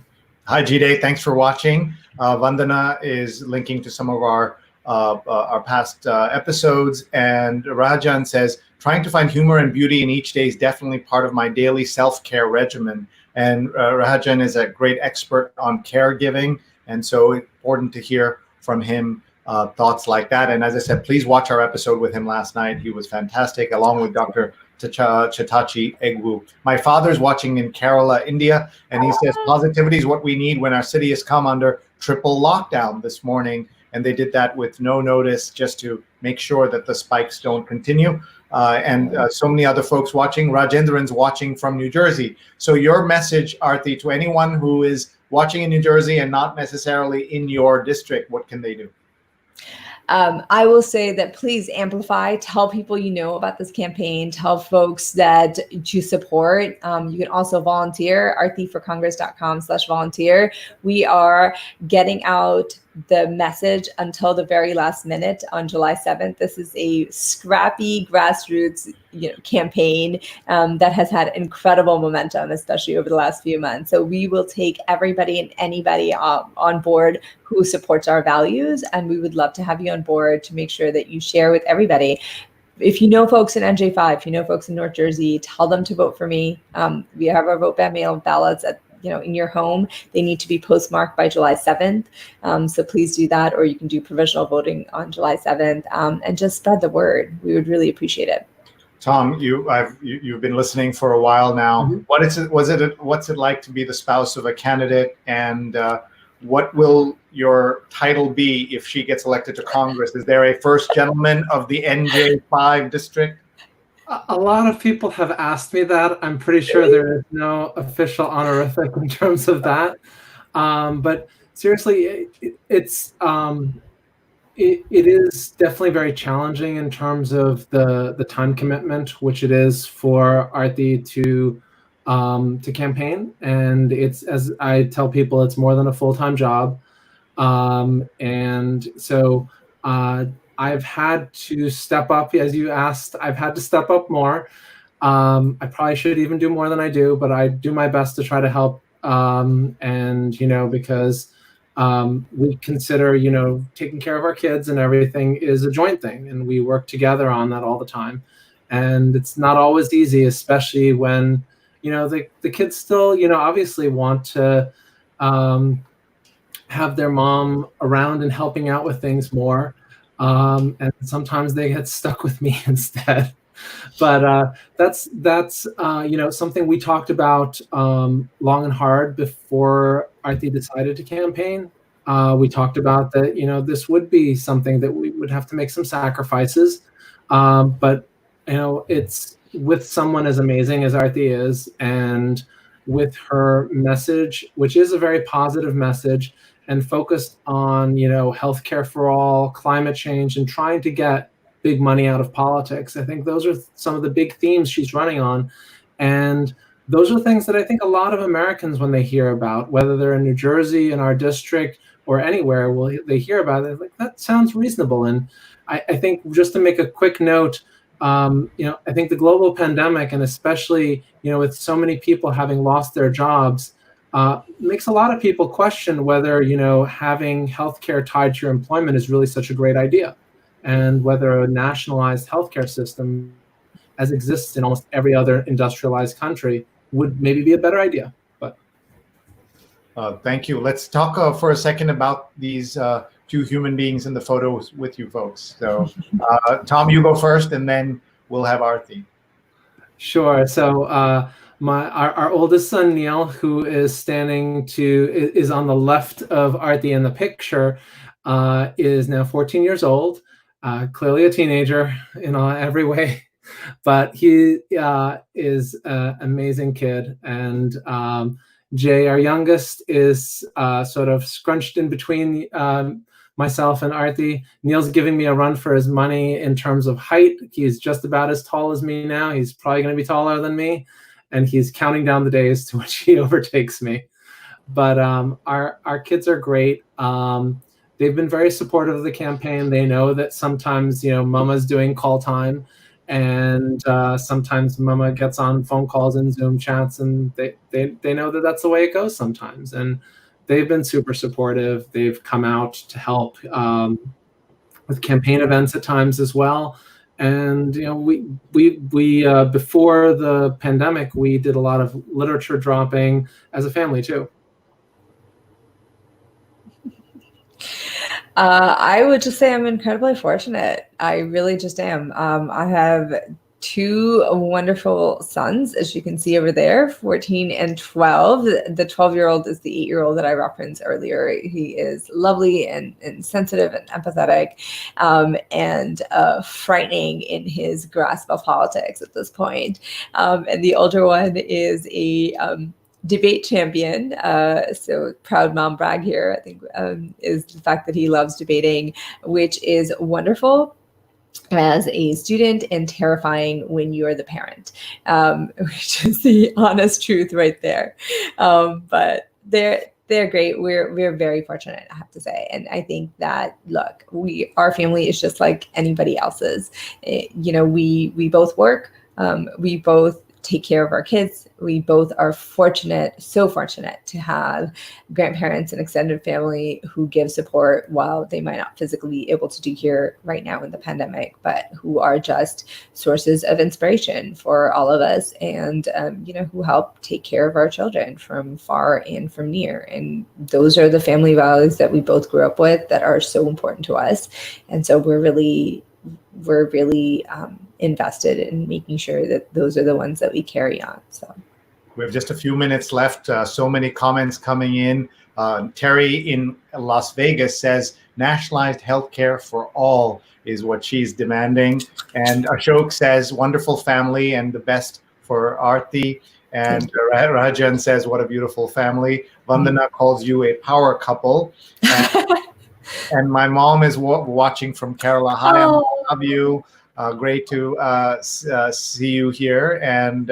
Hi, Jide. Thanks for watching. Vandana is linking to some of our past episodes, and Rajan says, trying to find humor and beauty in each day is definitely part of my daily self-care regimen. And Rajan is a great expert on caregiving, and so important to hear from him thoughts like that. And as I said, please watch our episode with him last night. He was fantastic, along with Dr. Chatachi Egwu. My father's watching in Kerala, India, and he says positivity is what we need when our city has come under triple lockdown this morning. And they did that with no notice, just to make sure that the spikes don't continue. And so many other folks watching. Rajendran's watching from New Jersey. So your message, Arati, to anyone who is watching in New Jersey and not necessarily in your district, what can they do? I will say that please amplify, tell people you know about this campaign, tell folks that to support. You can also volunteer, artiforcongress.com/volunteer. We are getting out the message until the very last minute on July 7th. This is a scrappy grassroots campaign that has had incredible momentum, especially over the last few months. So we will take everybody and anybody on board who supports our values, and we would love to have you on board to make sure that you share with everybody. If you know folks in NJ5, if you know folks in North Jersey, tell them to vote for me. We have our vote by mail ballots at in your home. They need to be postmarked by July 7th. So please do that, or you can do provisional voting on July 7th, and just spread the word. We would really appreciate it. Tom, you've been listening for a while now. Mm-hmm. What's it like to be the spouse of a candidate, and what will your title be if she gets elected to Congress? Is there a first gentleman of the NJ5 district? A lot of people have asked me that. I'm pretty sure there is no official honorific in terms of that. But seriously, it is definitely very challenging in terms of the time commitment, which it is for Arati to campaign. And it's, as I tell people, it's more than a full-time job. And so I've had to step up, as you asked. I've had to step up more. I probably should even do more than I do, but I do my best to try to help. And because we consider taking care of our kids and everything is a joint thing, and we work together on that all the time. And it's not always easy, especially when the kids still obviously want to have their mom around and helping out with things more. And sometimes they get stuck with me instead. But that's something we talked about long and hard before Arati decided to campaign. We talked about that this would be something that we would have to make some sacrifices. But it's with someone as amazing as Arati is, and with her message, which is a very positive message, and focused on, healthcare for all, climate change, and trying to get big money out of politics. I think those are some of the big themes she's running on. And those are things that I think a lot of Americans, when they hear about, whether they're in New Jersey, in our district, or anywhere, they hear about it, like, that sounds reasonable. And I think, just to make a quick note, I think the global pandemic, and especially, with so many people having lost their jobs, makes a lot of people question whether, having healthcare tied to your employment is really such a great idea, and whether a nationalized healthcare system, as exists in almost every other industrialized country, would maybe be a better idea. But thank you. Let's talk for a second about these two human beings in the photos with you folks. So, Tom, you go first, and then we'll have Arati. Sure. So, our oldest son, Neil, who is is on the left of Arati in the picture, is now 14 years old, clearly a teenager in every way, but he is an amazing kid. And Jay, our youngest, is sort of scrunched in between myself and Arati. Neil's giving me a run for his money in terms of height. He's just about as tall as me now. He's probably going to be taller than me. And he's counting down the days to which he overtakes me. But our kids are great. They've been very supportive of the campaign. They know that sometimes, Mama's doing call time, and sometimes Mama gets on phone calls and Zoom chats, and they know that that's the way it goes sometimes. And they've been super supportive. They've come out to help with campaign events at times as well. And we before the pandemic, we did a lot of literature dropping as a family too. I would just say I'm incredibly fortunate. I really just am. I have two wonderful sons, as you can see over there, 14 and 12. The 12-year-old is the 8-year-old that I referenced earlier. He is lovely and sensitive and empathetic, and frightening in his grasp of politics at this point. And the older one is a debate champion. So proud mom brag here, I think, is the fact that he loves debating, which is wonderful as a student and terrifying when you're the parent, which is the honest truth right there. But they're great. We're very fortunate, I have to say. And I think that, look, our family is just like anybody else's. We both work. We both take care of our kids. We both are so fortunate to have grandparents and extended family who give support while they might not physically be able to do here right now in the pandemic, but who are just sources of inspiration for all of us, and who help take care of our children from far and from near. And those are the family values that we both grew up with that are so important to us. And so we're really invested in making sure that those are the ones that we carry on. So we have just a few minutes left. So many comments coming in. Terry in Las Vegas says nationalized healthcare for all is what she's demanding. And Ashok says wonderful family and the best for Arati. And Rajan says what a beautiful family. Vandana calls you a power couple. And my mom is watching from Kerala. Hi, I love you. Great to see you here. And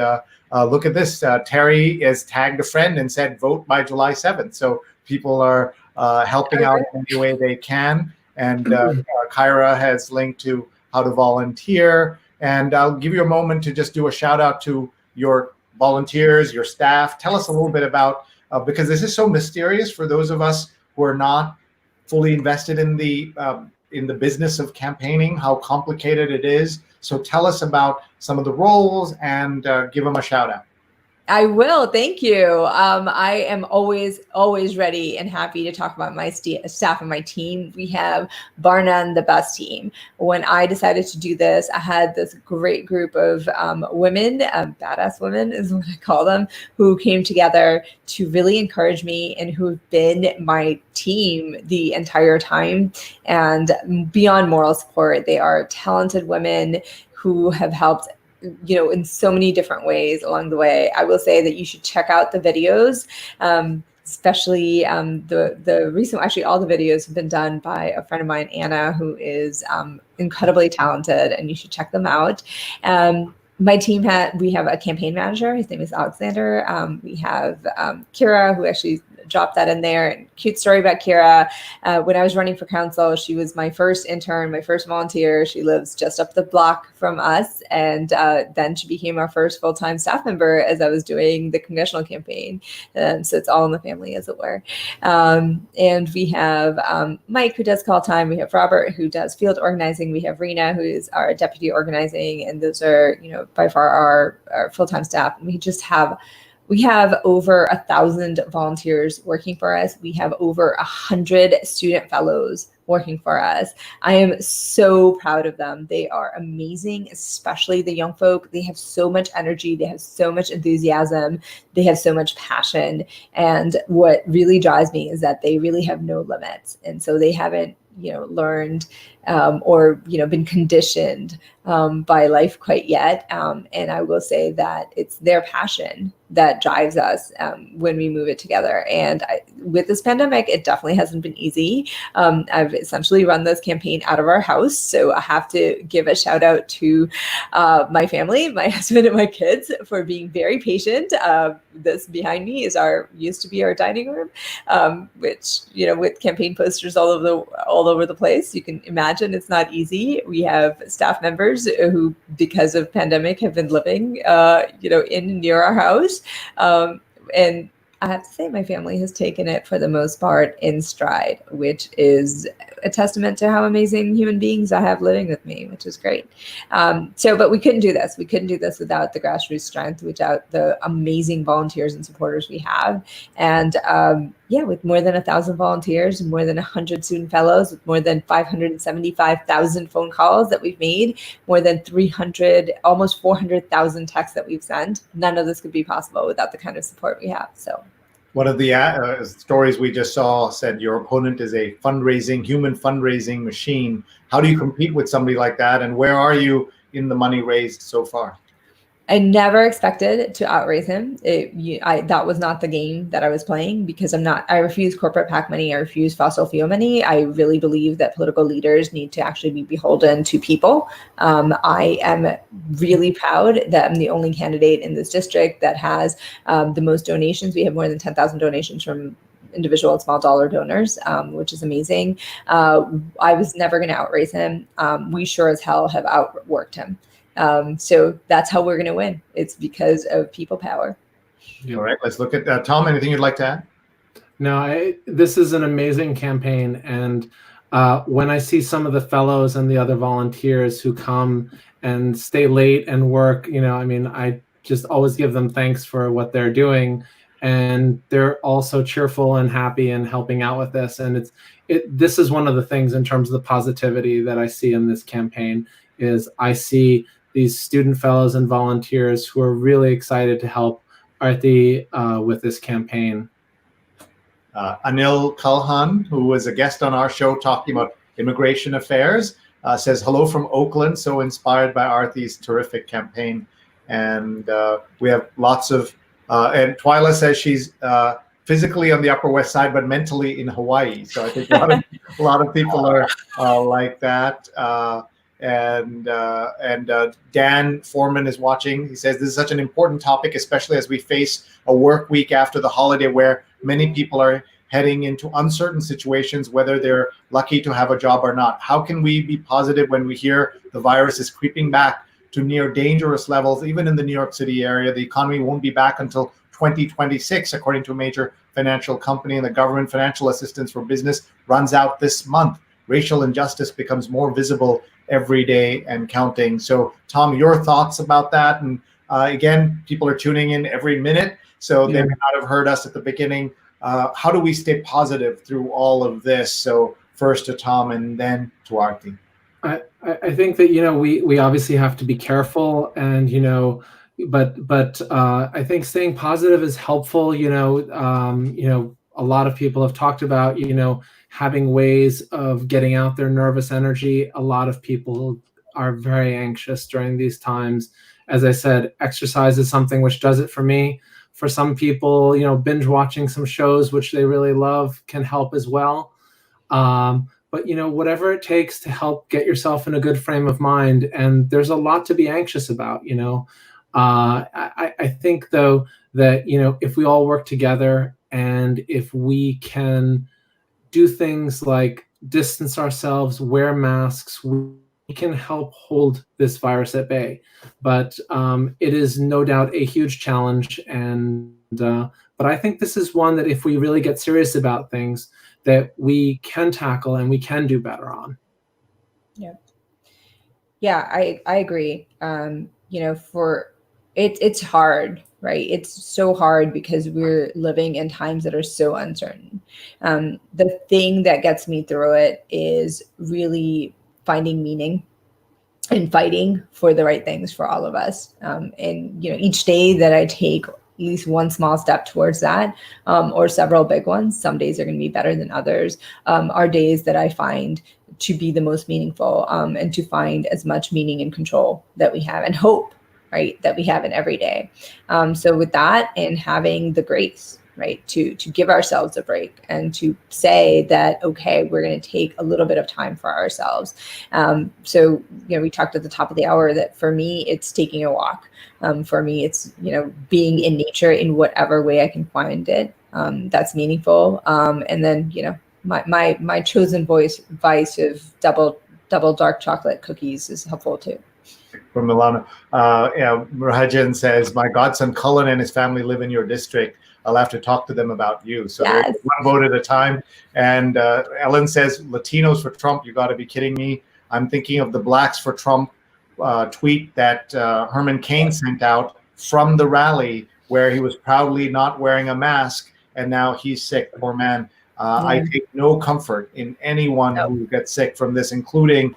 look at this. Terry has tagged a friend and said, vote by July 7th. So people are helping out in any way they can. And Kyra has linked to how to volunteer. And I'll give you a moment to just do a shout out to your volunteers, your staff. Tell us a little bit about, because this is so mysterious for those of us who are not fully invested in the business of campaigning, how complicated it is. So tell us about some of the roles and give them a shout out. I will. Thank you. I am always ready and happy to talk about my staff and my team. We have, bar none, the best team. When I decided to do this, I had this great group of women, badass women is what I call them, who came together to really encourage me and who've been my team the entire time. And beyond moral support, they are talented women who have helped in so many different ways along the way. I will say that you should check out the videos, especially the recent, actually all the videos have been done by a friend of mine, Anna, who is incredibly talented, and you should check them out. My team we have a campaign manager. His name is Alexander. We have Kira, who actually dropped that in there. And cute story about Kira. When I was running for council, she was my first intern, my first volunteer. She lives just up the block from us. And then she became our first full-time staff member as I was doing the congressional campaign. So it's all in the family, as it were. And we have Mike, who does call time. We have Robert, who does field organizing. We have Rena, who is our deputy organizing. And those are, by far our full-time staff. And we have over 1,000 volunteers working for us. We have over 100 student fellows working for us. I am so proud of them. They are amazing, especially the young folk. They have so much energy. They have so much enthusiasm. They have so much passion. And what really drives me is that they really have no limits. And so they haven't learned or been conditioned by life quite yet. And I will say that it's their passion that drives us when we move it together. And with this pandemic, it definitely hasn't been easy. I've essentially run this campaign out of our house. So I have to give a shout out to my family, my husband and my kids, for being very patient. This behind me used to be our dining room, which, with campaign posters all over the place, you can imagine it's not easy. We have staff members who, because of pandemic, have been living, near our house. And I have to say my family has taken it for the most part in stride, which is a testament to how amazing human beings I have living with me, which is great. But we couldn't do this. We couldn't do this without the grassroots strength, without the amazing volunteers and supporters we have. And with more than 1,000 volunteers, more than 100 student fellows, with more than 575,000 phone calls that we've made, more than 300, almost 400,000 texts that we've sent. None of this could be possible without the kind of support we have. So. One of the stories we just saw said your opponent is a human fundraising machine. How do you compete with somebody like that? And where are you in the money raised so far? I never expected to outraise him. That was not the game that I was playing, because I refuse corporate PAC money. I refuse fossil fuel money. I really believe that political leaders need to actually be beholden to people. I am really proud that I'm the only candidate in this district that has the most donations. We have more than 10,000 donations from individual and small dollar donors, which is amazing. I was never going to outraise him. We sure as hell have outworked him. So that's how we're going to win. It's because of people power. All right, let's look at Tom. Anything you'd like to add? No, this is an amazing campaign. And when I see some of the fellows and the other volunteers who come and stay late and work, I just always give them thanks for what they're doing. And they're also cheerful and happy and helping out with this. And this is one of the things in terms of the positivity that I see in this campaign is I see these student fellows and volunteers who are really excited to help Arati with this campaign. Anil Kalhan, who was a guest on our show talking about immigration affairs, says, hello from Oakland, so inspired by Arati's terrific campaign. And we have lots of, and Twyla says she's physically on the Upper West Side, but mentally in Hawaii. So I think a lot of people are like that. And Dan Foreman is watching. He says, this is such an important topic, especially as we face a work week after the holiday where many people are heading into uncertain situations, whether they're lucky to have a job or not. How can we be positive when we hear the virus is creeping back to near dangerous levels? Even in the New York City area, the economy won't be back until 2026, according to a major financial company, and the government financial assistance for business runs out this month. Racial injustice becomes more visible every day and counting. So, Tom, your thoughts about that? And again, people are tuning in every minute, so they may not have heard us at the beginning. How do we stay positive through all of this? So first to Tom and then to Arati. I think that, we obviously have to be careful and, but I think staying positive is helpful. A lot of people have talked about, having ways of getting out their nervous energy. A lot of people are very anxious during these times. As I said, exercise is something which does it for me. For some people, binge watching some shows which they really love can help as well. But whatever it takes to help get yourself in a good frame of mind. And there's a lot to be anxious about. I think though that if we all work together and if we can do things like distance ourselves, wear masks, we can help hold this virus at bay. But it is no doubt a huge challenge. And but I think this is one that if we really get serious about things, that we can tackle and we can do better on. Yeah, I agree. It's hard, right? It's so hard because we're living in times that are so uncertain. The thing that gets me through it is really finding meaning and fighting for the right things for all of us. And each day that I take at least one small step towards that, or several big ones, some days are going to be better than others, are days that I find to be the most meaningful, and to find as much meaning and control that we have and hope, right, that we have in every day. So with that and having the grace, right, to give ourselves a break and to say that, okay, we're going to take a little bit of time for ourselves. So, we talked at the top of the hour that for me, it's taking a walk. For me, it's, being in nature in whatever way I can find it. That's meaningful. And then, my chosen vice of double dark chocolate cookies is helpful too. From Milano, Rajan says, my godson Cullen and his family live in your district. I'll have to talk to them about you. So Yes. there's one vote at a time. And Ellen says, Latinos for Trump, you got to be kidding me. I'm thinking of the Blacks for Trump tweet that Herman Cain sent out from the rally where he was proudly not wearing a mask, and now he's sick, poor man. I take no comfort in anyone who gets sick from this, including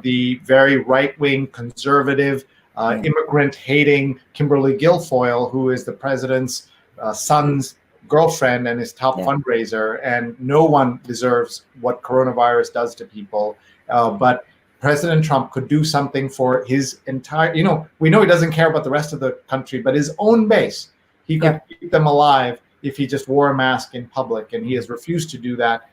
the very right-wing, conservative, immigrant-hating Kimberly Guilfoyle, who is the president's son's girlfriend and his top fundraiser. And no one deserves what coronavirus does to people. But President Trump could do something for his entire, we know he doesn't care about the rest of the country, but his own base, he could keep them alive if he just wore a mask in public. And he has refused to do that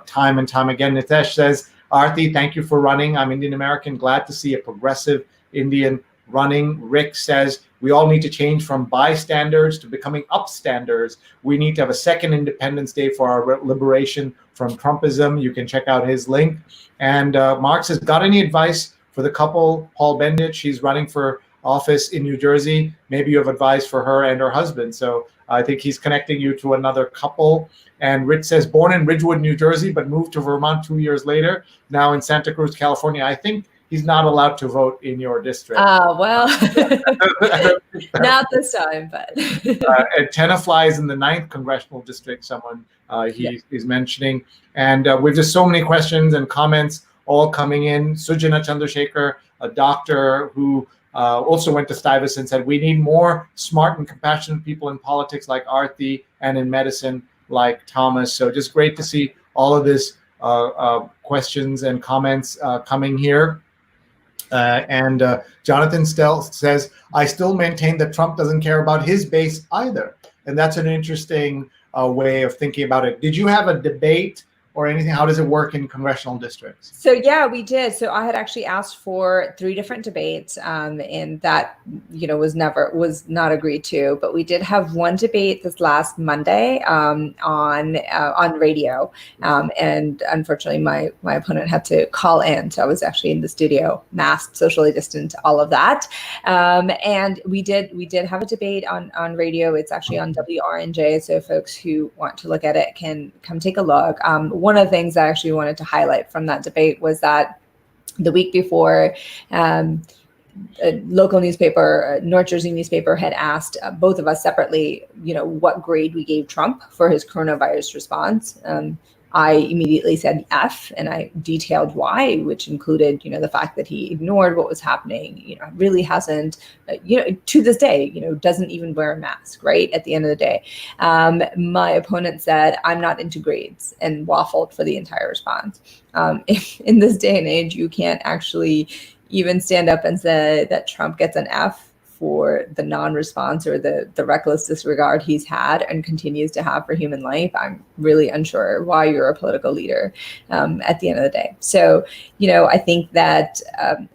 time and time again. Nitesh says, Arati, thank you for running. I'm Indian American, glad to see a progressive Indian running. Rick says, we all need to change from bystanders to becoming upstanders. We need to have a second Independence Day for our liberation from Trumpism. You can check out his link. And Mark says, got any advice for the couple, Paul Bendit? She's running for office in New Jersey. Maybe you have advice for her and her husband. So I think he's connecting you to another couple. And Rich says, born in Ridgewood, New Jersey, but moved to Vermont 2 years later, now in Santa Cruz, California. I think he's not allowed to vote in your district. Well, not this time, but. And Tenafly is in the 9th Congressional District, someone he's mentioning. And with just so many questions and comments all coming in. Sujana Chandrasekhar, a doctor who also went to Stuyvesant, said, we need more smart and compassionate people in politics like Arati and in medicine like Thomas. So just great to see all of this questions and comments coming here. And Jonathan Stell says, I still maintain that Trump doesn't care about his base either. And that's an interesting way of thinking about it. Did you have a debate or anything? How does it work in congressional districts? So yeah, we did. So I had actually asked for 3 different debates, and that was not agreed to. But we did have one debate this last Monday on radio, and unfortunately, my opponent had to call in, so I was actually in the studio, masked, socially distant, all of that. And we did have a debate on radio. It's actually on WRNJ, so folks who want to look at it can come take a look. One of the things I actually wanted to highlight from that debate was that the week before, a local newspaper, North Jersey newspaper, had asked both of us separately, what grade we gave Trump for his coronavirus response. I immediately said F, and I detailed why, which included, the fact that he ignored what was happening, really hasn't, to this day, doesn't even wear a mask, right? At the end of the day. My opponent said, I'm not into grades, and waffled for the entire response. In this day and age, you can't actually even stand up and say that Trump gets an F for the non-response or the reckless disregard he's had and continues to have for human life. I'm really unsure why you're a political leader at the end of the day. So, I think that,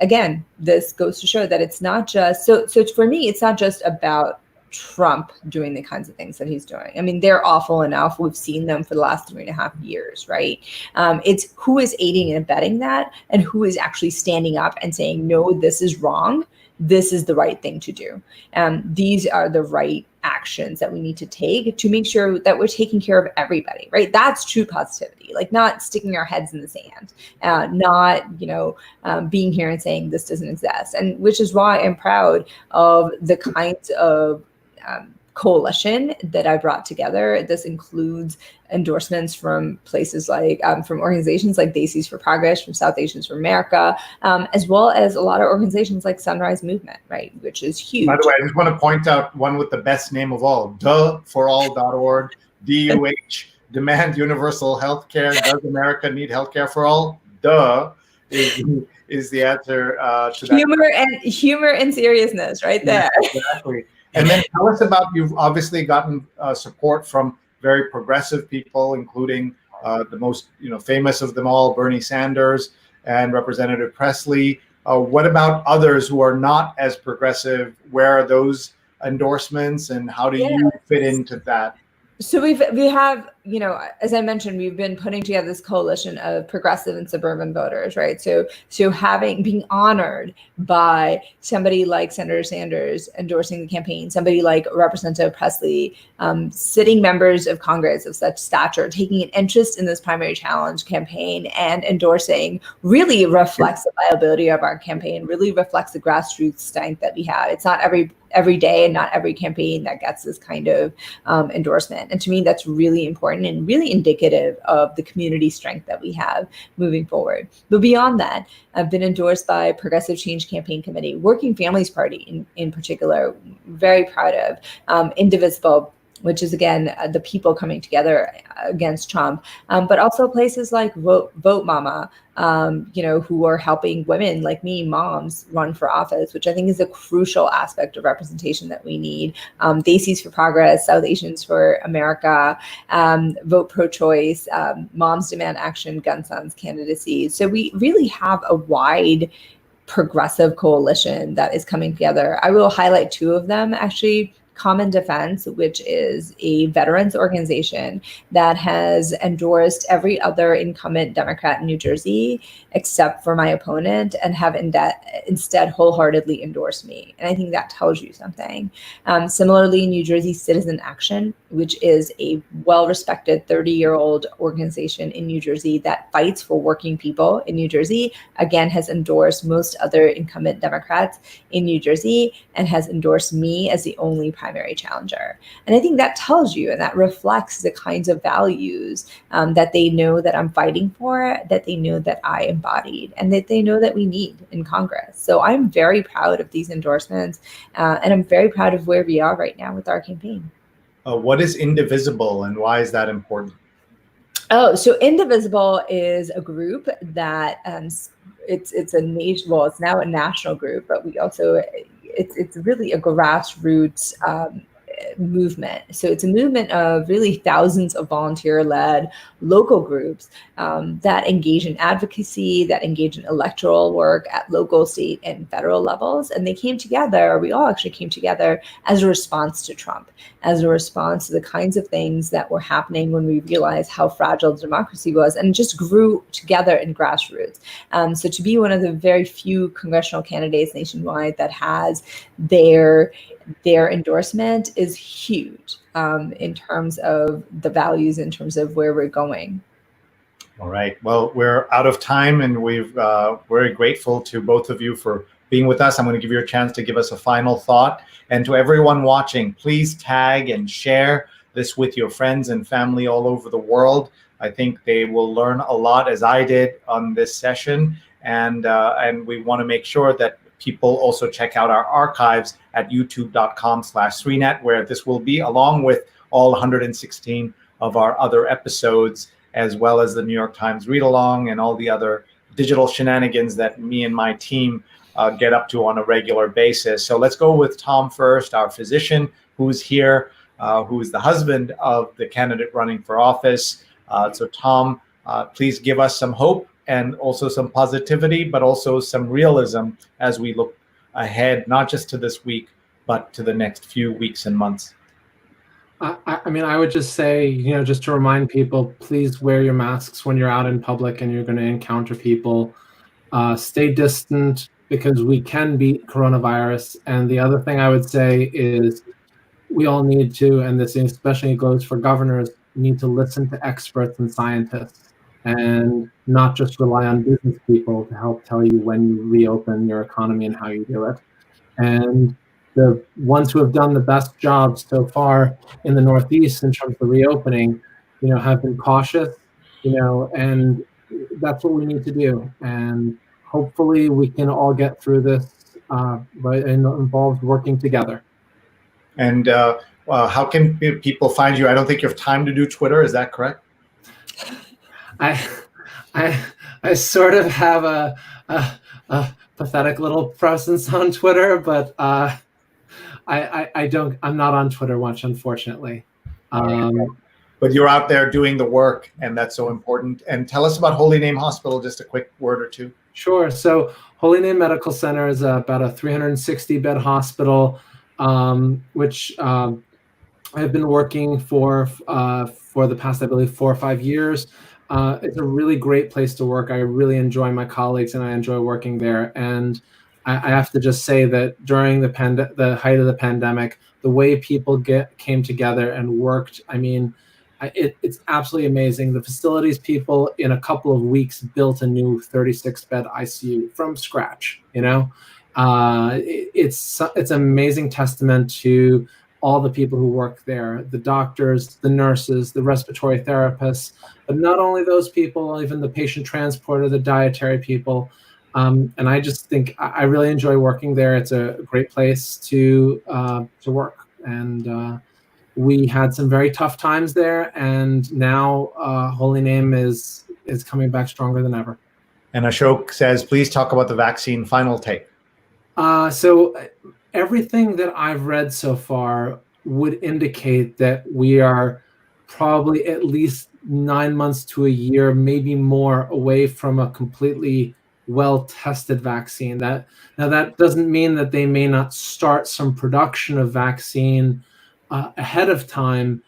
again, this goes to show that it's not just, so for me, it's not just about Trump doing the kinds of things that he's doing. I mean, they're awful enough. We've seen them for the last 3.5 years, right? It's who is aiding and abetting that, and who is actually standing up and saying, no, this is wrong. This is the right thing to do. These are the right actions that we need to take to make sure that we're taking care of everybody, right? That's true positivity, like not sticking our heads in the sand, not, being here and saying this doesn't exist. And which is why I'm proud of the kinds of coalition that I brought together. This includes endorsements from places like, from organizations like Daisies for Progress, from South Asians for America, as well as a lot of organizations like Sunrise Movement, right, which is huge. By the way, I just want to point out one with the best name of all, DUHforall.org, DUH, Demand Universal Healthcare. Does America need healthcare for all? Duh is the answer to that. Humor and seriousness right there. Yeah, exactly. And then tell us about, you've obviously gotten support from very progressive people, including the most famous of them all, Bernie Sanders and Representative Presley. What about others who are not as progressive? Where are those endorsements, and how do you fit into that? So we have, as I mentioned, we've been putting together this coalition of progressive and suburban voters, right? So being honored by somebody like Senator Sanders endorsing the campaign, somebody like Representative Presley, sitting members of Congress of such stature, taking an interest in this primary challenge campaign and endorsing really reflects the viability of our campaign, really reflects the grassroots strength that we have. It's not every day and not every campaign that gets this kind of endorsement. And to me, that's really important and really indicative of the community strength that we have moving forward. But beyond that, I've been endorsed by Progressive Change Campaign Committee, Working Families Party in particular, very proud of, Indivisible, which is, again, the people coming together against Trump, but also places like Vote Mama, who are helping women like me, moms, run for office, which I think is a crucial aspect of representation that we need. Desis for Progress, South Asians for America, Vote Pro-Choice, Moms Demand Action, Gun Sons candidacy. So we really have a wide progressive coalition that is coming together. I will highlight two of them, actually. Common Defense, which is a veterans organization that has endorsed every other incumbent Democrat in New Jersey, except for my opponent, and have instead wholeheartedly endorsed me. And I think that tells you something. Similarly, New Jersey Citizen Action, which is a well-respected 30-year-old organization in New Jersey that fights for working people in New Jersey, again, has endorsed most other incumbent Democrats in New Jersey and has endorsed me as the only primary challenger. And I think that tells you and that reflects the kinds of values that they know that I'm fighting for, that they know that I embodied, and that they know that we need in Congress. So I'm very proud of these endorsements, and I'm very proud of where we are right now with our campaign. What is Indivisible and why is that important? Oh, so Indivisible is a group that it's now a national group, but we also it's really a grassroots movement. So it's a movement of really thousands of volunteer-led local groups that engage in advocacy, that engage in electoral work at local, state, and federal levels. And they came together, we all actually came together as a response to Trump, as a response to the kinds of things that were happening when we realized how fragile democracy was, and just grew together in grassroots. So to be one of the very few congressional candidates nationwide that has their endorsement is huge in terms of the values, in terms of where we're going. All right. Well, we're out of time, and we're very grateful to both of you for being with us. I'm going to give you a chance to give us a final thought. And to everyone watching, please tag and share this with your friends and family all over the world. I think they will learn a lot, as I did on this session. And we want to make sure that people also check out our archives at youtube.com/SreeNet, where this will be, along with all 116 of our other episodes, as well as the New York Times read along and all the other digital shenanigans that me and my team get up to on a regular basis. So let's go with Tom first, our physician who's here, who is the husband of the candidate running for office. So Tom, please give us some hope and also some positivity, but also some realism as we look ahead, not just to this week, but to the next few weeks and months. I mean, I would just say, just to remind people, please wear your masks when you're out in public and you're going to encounter people. Stay distant, because we can beat coronavirus. And the other thing I would say is we all need to, and this especially goes for governors, need to listen to experts and scientists, and not just rely on business people to help tell you when you reopen your economy and how you do it. And the ones who have done the best jobs so far in the Northeast in terms of reopening, have been cautious, and that's what we need to do. And hopefully we can all get through this, but it involves working together. And how can people find you? I don't think you have time to do Twitter. Is that correct? I sort of have a pathetic little presence on Twitter, but I'm not on Twitter much, unfortunately. But you're out there doing the work, and that's so important. And tell us about Holy Name Hospital, just a quick word or two. Sure. So Holy Name Medical Center is about a 360-bed hospital, which I've been working for the past, I believe, 4 or 5 years. It's a really great place to work. I really enjoy my colleagues, and I enjoy working there. And I have to just say that during the height of the pandemic, the way people came together and worked, I mean, it's absolutely amazing. The facilities people in a couple of weeks built a new 36-bed ICU from scratch. It's an amazing testament to all the people who work there, the doctors, the nurses, the respiratory therapists, but not only those people, even the patient transporter, the dietary people. And I just think I really enjoy working there. It's a great place to work. And we had some very tough times there, and now Holy Name is coming back stronger than ever. And Ashok says, please talk about the vaccine final take. So everything that I've read so far would indicate that we are probably at least 9 months to a year, maybe more, away from a completely well-tested vaccine. Now that doesn't mean that they may not start some production of vaccine ahead of time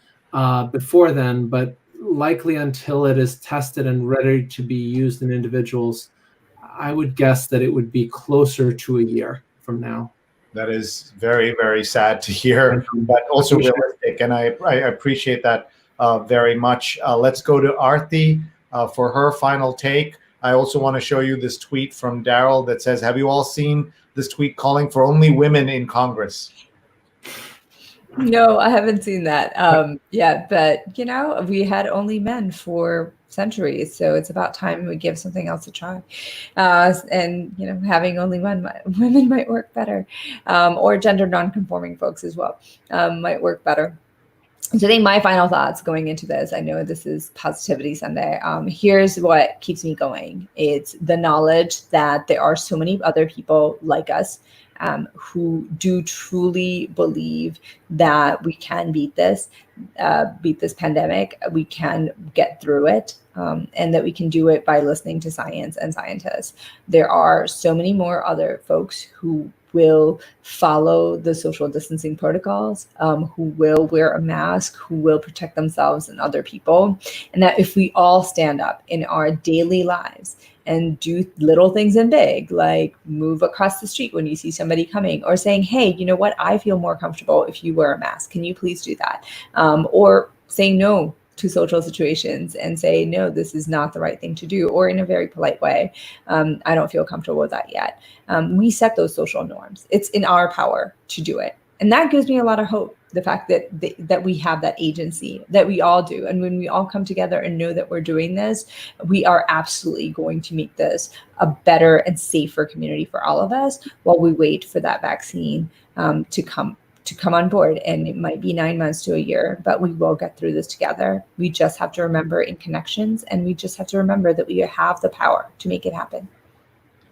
before then, but likely until it is tested and ready to be used in individuals, I would guess that it would be closer to a year from now. That is very, very sad to hear, but also realistic, and I appreciate that very much. Let's go to Arati for her final take. I also want to show you this tweet from Daryl that says, have you all seen this tweet calling for only women in Congress? No, I haven't seen that. Yeah, but we had only men for centuries, so it's about time we give something else a try. And having only women might work better, or gender non-conforming folks as well might work better. So I think my final thoughts going into this, I know this is Positivity Sunday. Here's what keeps me going. It's the knowledge that there are so many other people like us who do truly believe that we can beat this pandemic, we can get through it, and that we can do it by listening to science and scientists. There are so many more other folks who will follow the social distancing protocols, who will wear a mask, who will protect themselves and other people. And that if we all stand up in our daily lives and do little things and big, like move across the street when you see somebody coming, or saying, hey, you know what, I feel more comfortable if you wear a mask. Can you please do that? Or saying no to social situations and say, no, this is not the right thing to do, or in a very polite way, I don't feel comfortable with that yet. We set those social norms. It's in our power to do it. And that gives me a lot of hope, the fact that we have that agency, that we all do. And when we all come together and know that we're doing this, we are absolutely going to make this a better and safer community for all of us while we wait for that vaccine to come on board. And it might be 9 months to a year, but we will get through this together. We just have to remember in connections, and we just have to remember that we have the power to make it happen.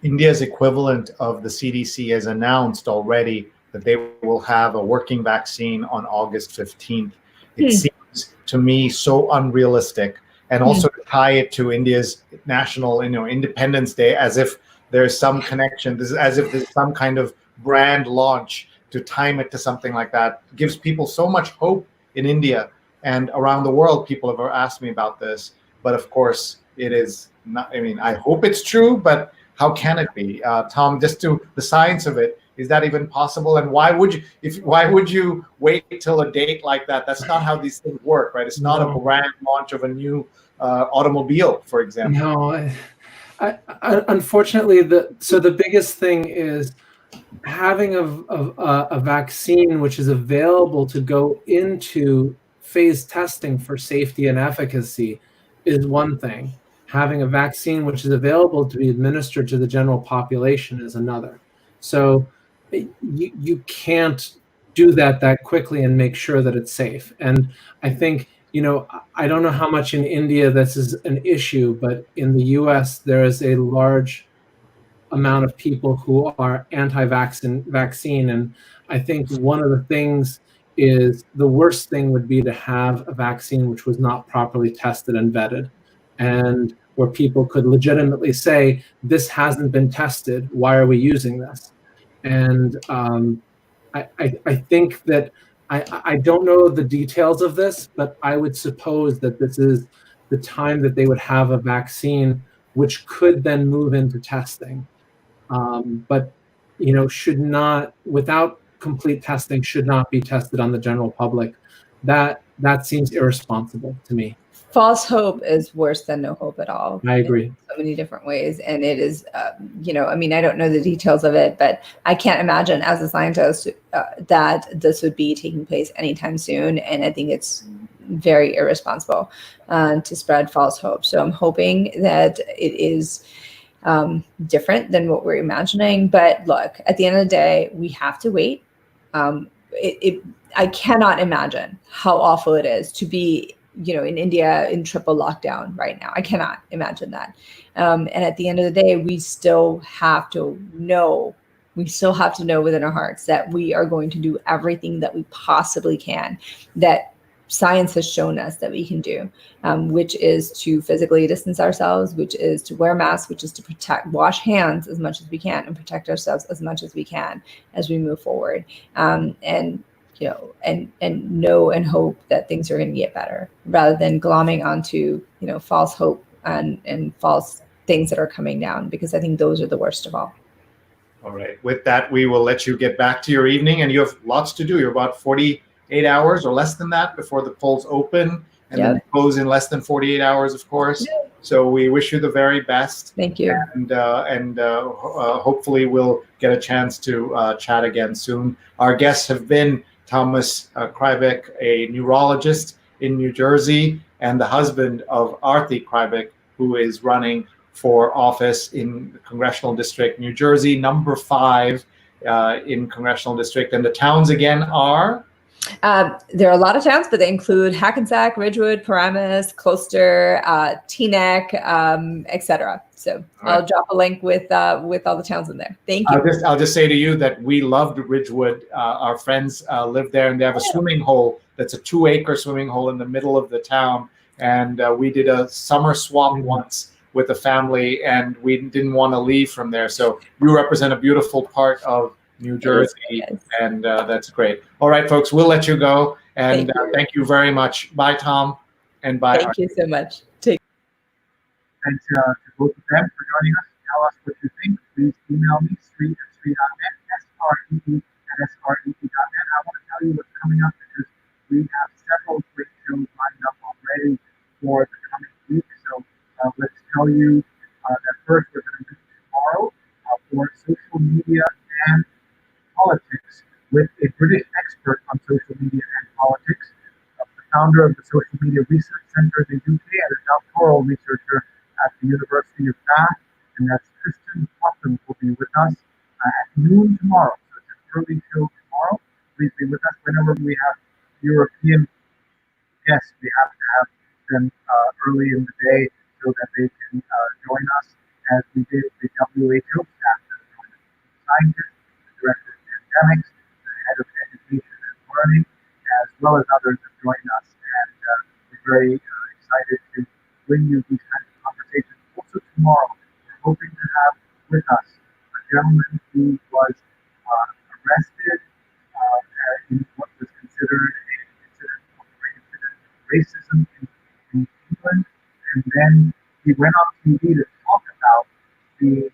India's equivalent of the CDC has announced already that they will have a working vaccine on August 15th. It seems to me so unrealistic. And also to tie it to India's national, Independence Day, as if there's some connection. This is as if there's some kind of brand launch. To time it to something like that gives people so much hope in India and around the world. People have asked me about this, but of course it is not. I mean, I hope it's true, but how can it be? Tom, just to the science of it, is that even possible? And why would you wait till a date like that? That's not how these things work, right? It's not a brand launch of a new automobile, for example. No, I unfortunately, the biggest thing is having a vaccine which is available to go into phase testing for safety and efficacy is one thing. Having a vaccine which is available to be administered to the general population is another. So you can't do that quickly and make sure that it's safe. And I think, I don't know how much in India this is an issue, but in the US there is a large amount of people who are anti-vaccine. And I think one of the things is the worst thing would be to have a vaccine which was not properly tested and vetted, and where people could legitimately say, this hasn't been tested, why are we using this? And I think that I don't know the details of this, but I would suppose that this is the time that they would have a vaccine, which could then move into testing. But should not, without complete testing, should not be tested on the general public. That seems irresponsible to me. False hope is worse than no hope at all. I agree. In so many different ways. And it is, I mean, I don't know the details of it, but I can't imagine as a scientist that this would be taking place anytime soon. And I think it's very irresponsible to spread false hope. So I'm hoping that it is different than what we're imagining. But look, at the end of the day, we have to wait. I cannot imagine how awful it is to be in India in triple lockdown right now. I cannot imagine that. And at the end of the day, we still have to know within our hearts that we are going to do everything that we possibly can, that science has shown us that we can do, which is to physically distance ourselves, which is to wear masks, which is to wash hands as much as we can and protect ourselves as much as we can as we move forward. And know and hope that things are going to get better, rather than glomming onto, false hope and false things that are coming down, because I think those are the worst of all. All right. With that, we will let you get back to your evening, and you have lots to do. You're about 48 hours or less than that before the polls open, and then close in less than 48 hours, of course. Yep. So we wish you the very best. Thank you. And hopefully we'll get a chance to chat again soon. Our guests have been Thomas Kreibichs, a neurologist in New Jersey, and the husband of Arati Kreibich, who is running for office in the Congressional District, New Jersey, number 5 in Congressional District. And the towns again are? There are a lot of towns, but they include Hackensack, Ridgewood, Paramus, Closter, Teaneck, etc. So I'll drop a link with all the towns in there. Thank you. I'll just say to you that we loved Ridgewood. Our friends live there, and they have a swimming hole that's a 2-acre swimming hole in the middle of the town. And we did a summer swap once with a family, and we didn't want to leave from there. So you represent a beautiful part of New Jersey, and that's great. All right, folks, we'll let you go, and thank you very much. Bye, Tom, and bye. Thank you so much. Thanks to both of them for joining us. Tell us what you think. Please email me, Sree@Sree.net, SREE@SREE.net. I want to tell you what's coming up, because we have several great shows lined up already for the coming week. So let's tell you that first we're going to meet tomorrow for social media and politics with a British expert on social media and politics, the founder of the Social Media Research Centre in the UK and a doctoral researcher at the University of Bath, and that's Kristen Popham will be with us at noon tomorrow. So it's an early show tomorrow. Please be with us. Whenever we have European guests, we have to have them early in the day so that they can join us, as we did the WHO staff that joined us, scientists, the director of pandemics, the head of education and learning, as well as others have joined us. And we're very excited to bring you these kinds of conversations. Also tomorrow, we're hoping to have with us a gentleman who was arrested in what was considered a incident of racism in England, and then he went on TV to talk about he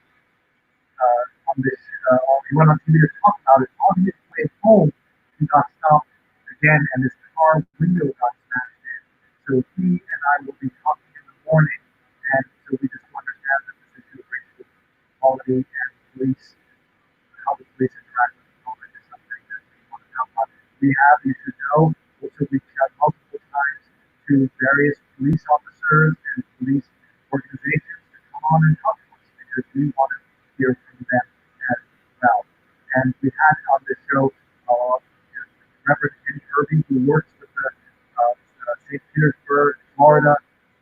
went on TV to talk about it. On his way home, he got stopped again, and his car window got smashed in. So he and I will be talking in the morning, and so we just understand that this issue of racial equality and police, how the police interact with the public, is something that we want to talk about. We have, you should know, also reached out multiple times to various police officers and police organizations to come on and talk to us, because we want to hear from them as well. And we had on the show Reverend Kenny Kirby, who works with the St. Petersburg, Florida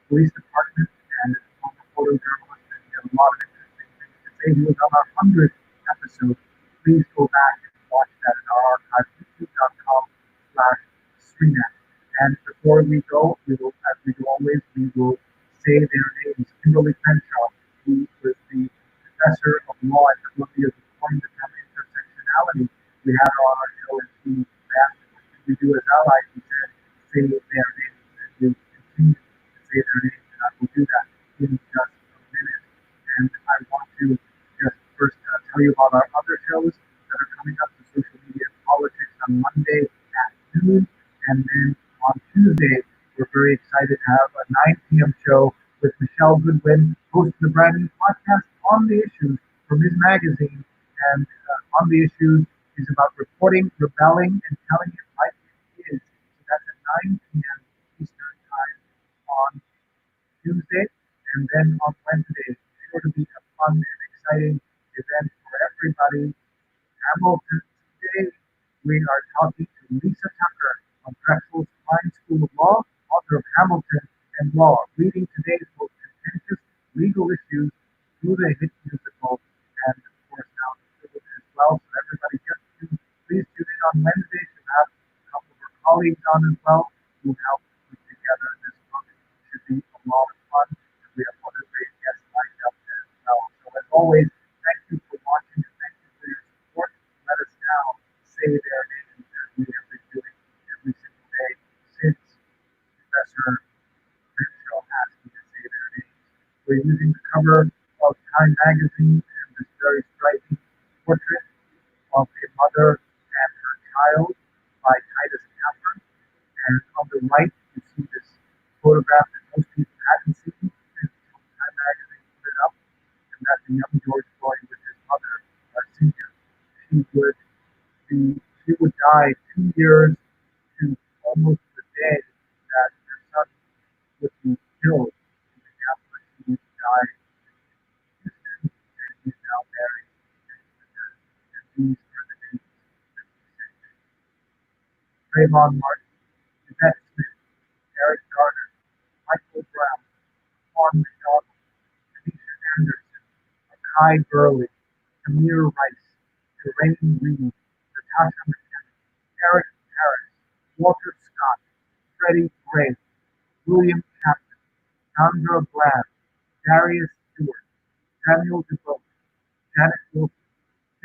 Police Department, and is a former photojournalist, and he had a lot of interesting things to say. He was on our 100th episode. Please go back and watch that in our archive, youtube.com/Sreenet. And before we go, as we do always, we will say their names. Kimberly Crenshaw, who was the professor of law at Columbia, who coined the term intersectionality. We had her on our show, and she asked, what should we do say their names, and I will do that in just a minute. And I want to just first tell you about our other shows that are coming up, the Social Media and Politics on Monday at noon. And then on Tuesday, we're very excited to have a 9 p.m. show with Michelle Goodwin, host of the brand new podcast On the Issues from his magazine. And On the Issues is about reporting, rebelling, and telling it like it is. So that's at 9 p.m. Eastern Time on Tuesday. And then on Wednesday, it's sure to be a fun and exciting event for everybody. Hamilton today, we are talking to Lisa Tucker of Drexel's Klein School of Law, author of Hamilton and Law, reading today's most contentious legal issues through the hit musical, and of course now the film as well. So everybody please tune in on Wednesday to have a couple of our colleagues on as well who help put together this book. It should be a lot of fun, and we have other great guests lined up as well. So as always, thank you for watching and thank you for your support. Let us now say their names as we have been doing every single day since Professor Rachel asked me to say their names. We're using the cover of Time magazine and this very striking portrait of a mother and her child by Titus Catherine. And on the right, you see this photograph that most people hadn't seen since Time magazine put it up. And that's a young George Floyd with his mother, Senior. She would die 2 years to almost the day that her son would be killed in Minneapolis. She would die in Houston, and he's now married. And these are the names that we say. Trayvon Martin, Yvette Smith, Eric Garner, Michael Brown, Juan McDonald, Tanisha Anderson, Akai Burley, Amir Rice, Doreen Reed, Natasha McKenna, Eric Harris, Walter Scott, Freddie Gray, William Chapman, Sandra Bland, Darius Stewart, Samuel DeBoe, Janet Wilson,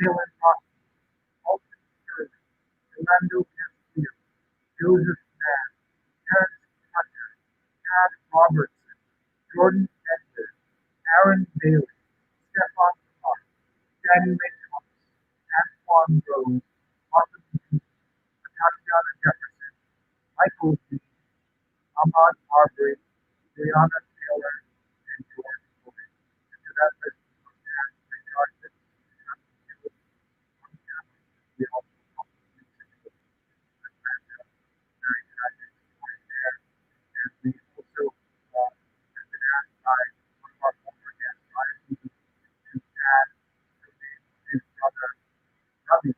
Taylor Rocky, Alton Sterling, Orlando Castillo, Joseph Mann, Terrence Tucker, Chad Robertson, Jordan Edgar, Aaron Bailey, Stefan Clark, Danny Ray Thomas, Antoine Rose, Martha Beatty, Tatiana Jefferson, Michael Dean, Ahmad Arbery, Brianna Taylor, and George Floyd. And to that list, we must add the charge that killed on camera. We also talked to weeks ago in Atlanta, very tragic story there. And we also have been asked by one of our former guests, Ryan Lee, to add the name of his brother, Ravi,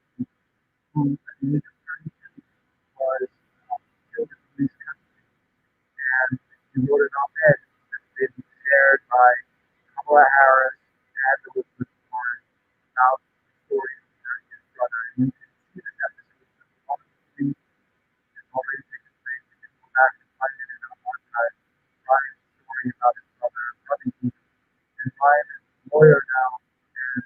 who at the age of 32 was killed in police custody. And he wrote an op-ed that's been shared by Kamala Harris and Elizabeth Warren about the story of his brother. And you can see this episode that the woman speaks has already taken place. You can go back and find it in our archive. Ryan's story about his brother, Ravi. And Ryan is a lawyer now, and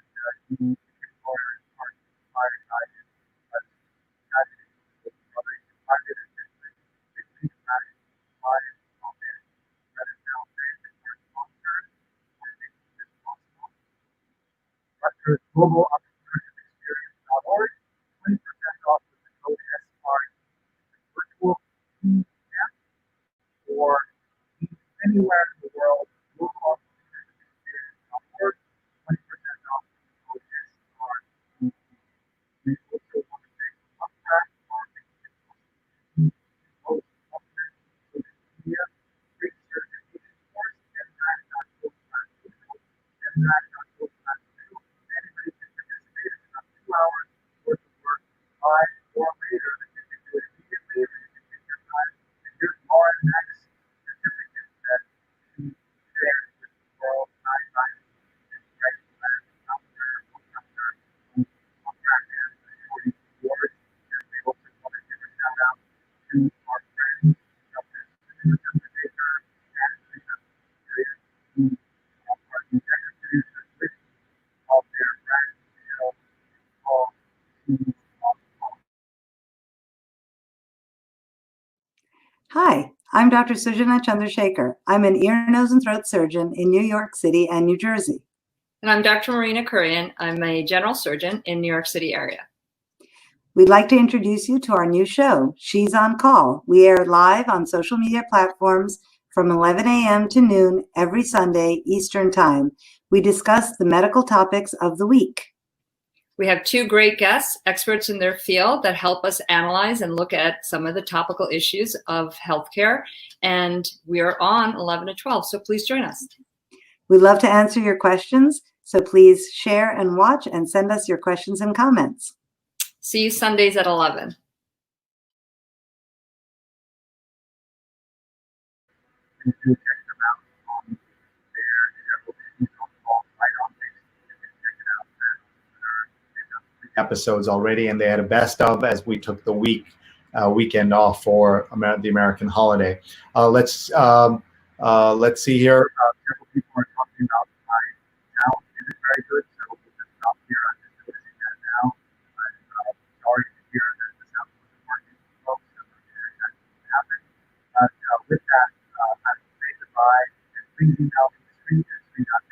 he became a lawyer in part inspired by his tragedy with his brother. You can find it in his big passion, Ryan op-ed that is now thanked for his sponsors for making this possible. Rutgers Global Entrepreneurship Experience.org, 20% off with the code SRE, virtual team camp or teams anywhere in the world. Global Entrepreneurship Experience.org, 20% off with the code SRE. We also want to thank Uptrack for making it possible to post documenting social media, great certification course, MRAC.co/social, MRAC.co/social. Anybody can participate. It's about 2 hours worth of work, live or later. You can do it immediately, or you can take your time. And here's Lauren Mack's certificate that she shares with the world. Nine times is Greg Land, founder, co-founder of Uptrack and the Shorty Awards. And we also want to give a shout out to our friends, Dr. Srinivasan and Lisa, who are the executive producers Dr. Sujana Chandrasekhar. I'm an ear, nose, and throat surgeon in New York City and New Jersey. And I'm Dr. Marina Kurian. I'm a general surgeon in New York City area. We'd like to introduce you to our new show, She's on Call. We air live on social media platforms from 11 a.m. to noon every Sunday Eastern Time. We discuss the medical topics of the week. We have two great guests, experts in their field, that help us analyze and look at some of the topical issues of healthcare. And we are on 11 to 12, so please join us. We'd love to answer your questions, so please share and watch and send us your questions and comments. See you Sundays at 11. Episodes already, and they had a best of as we took the weekend off for the American holiday. Let's see here. Several people are talking about my sound isn't very good, so we'll just stop here. I'm just noticing that now. I'm sorry to hear that the sound wasn't working, folks. I'm not sure exactly what happened. With that, I will say goodbye and please email me Sree at Sree.com.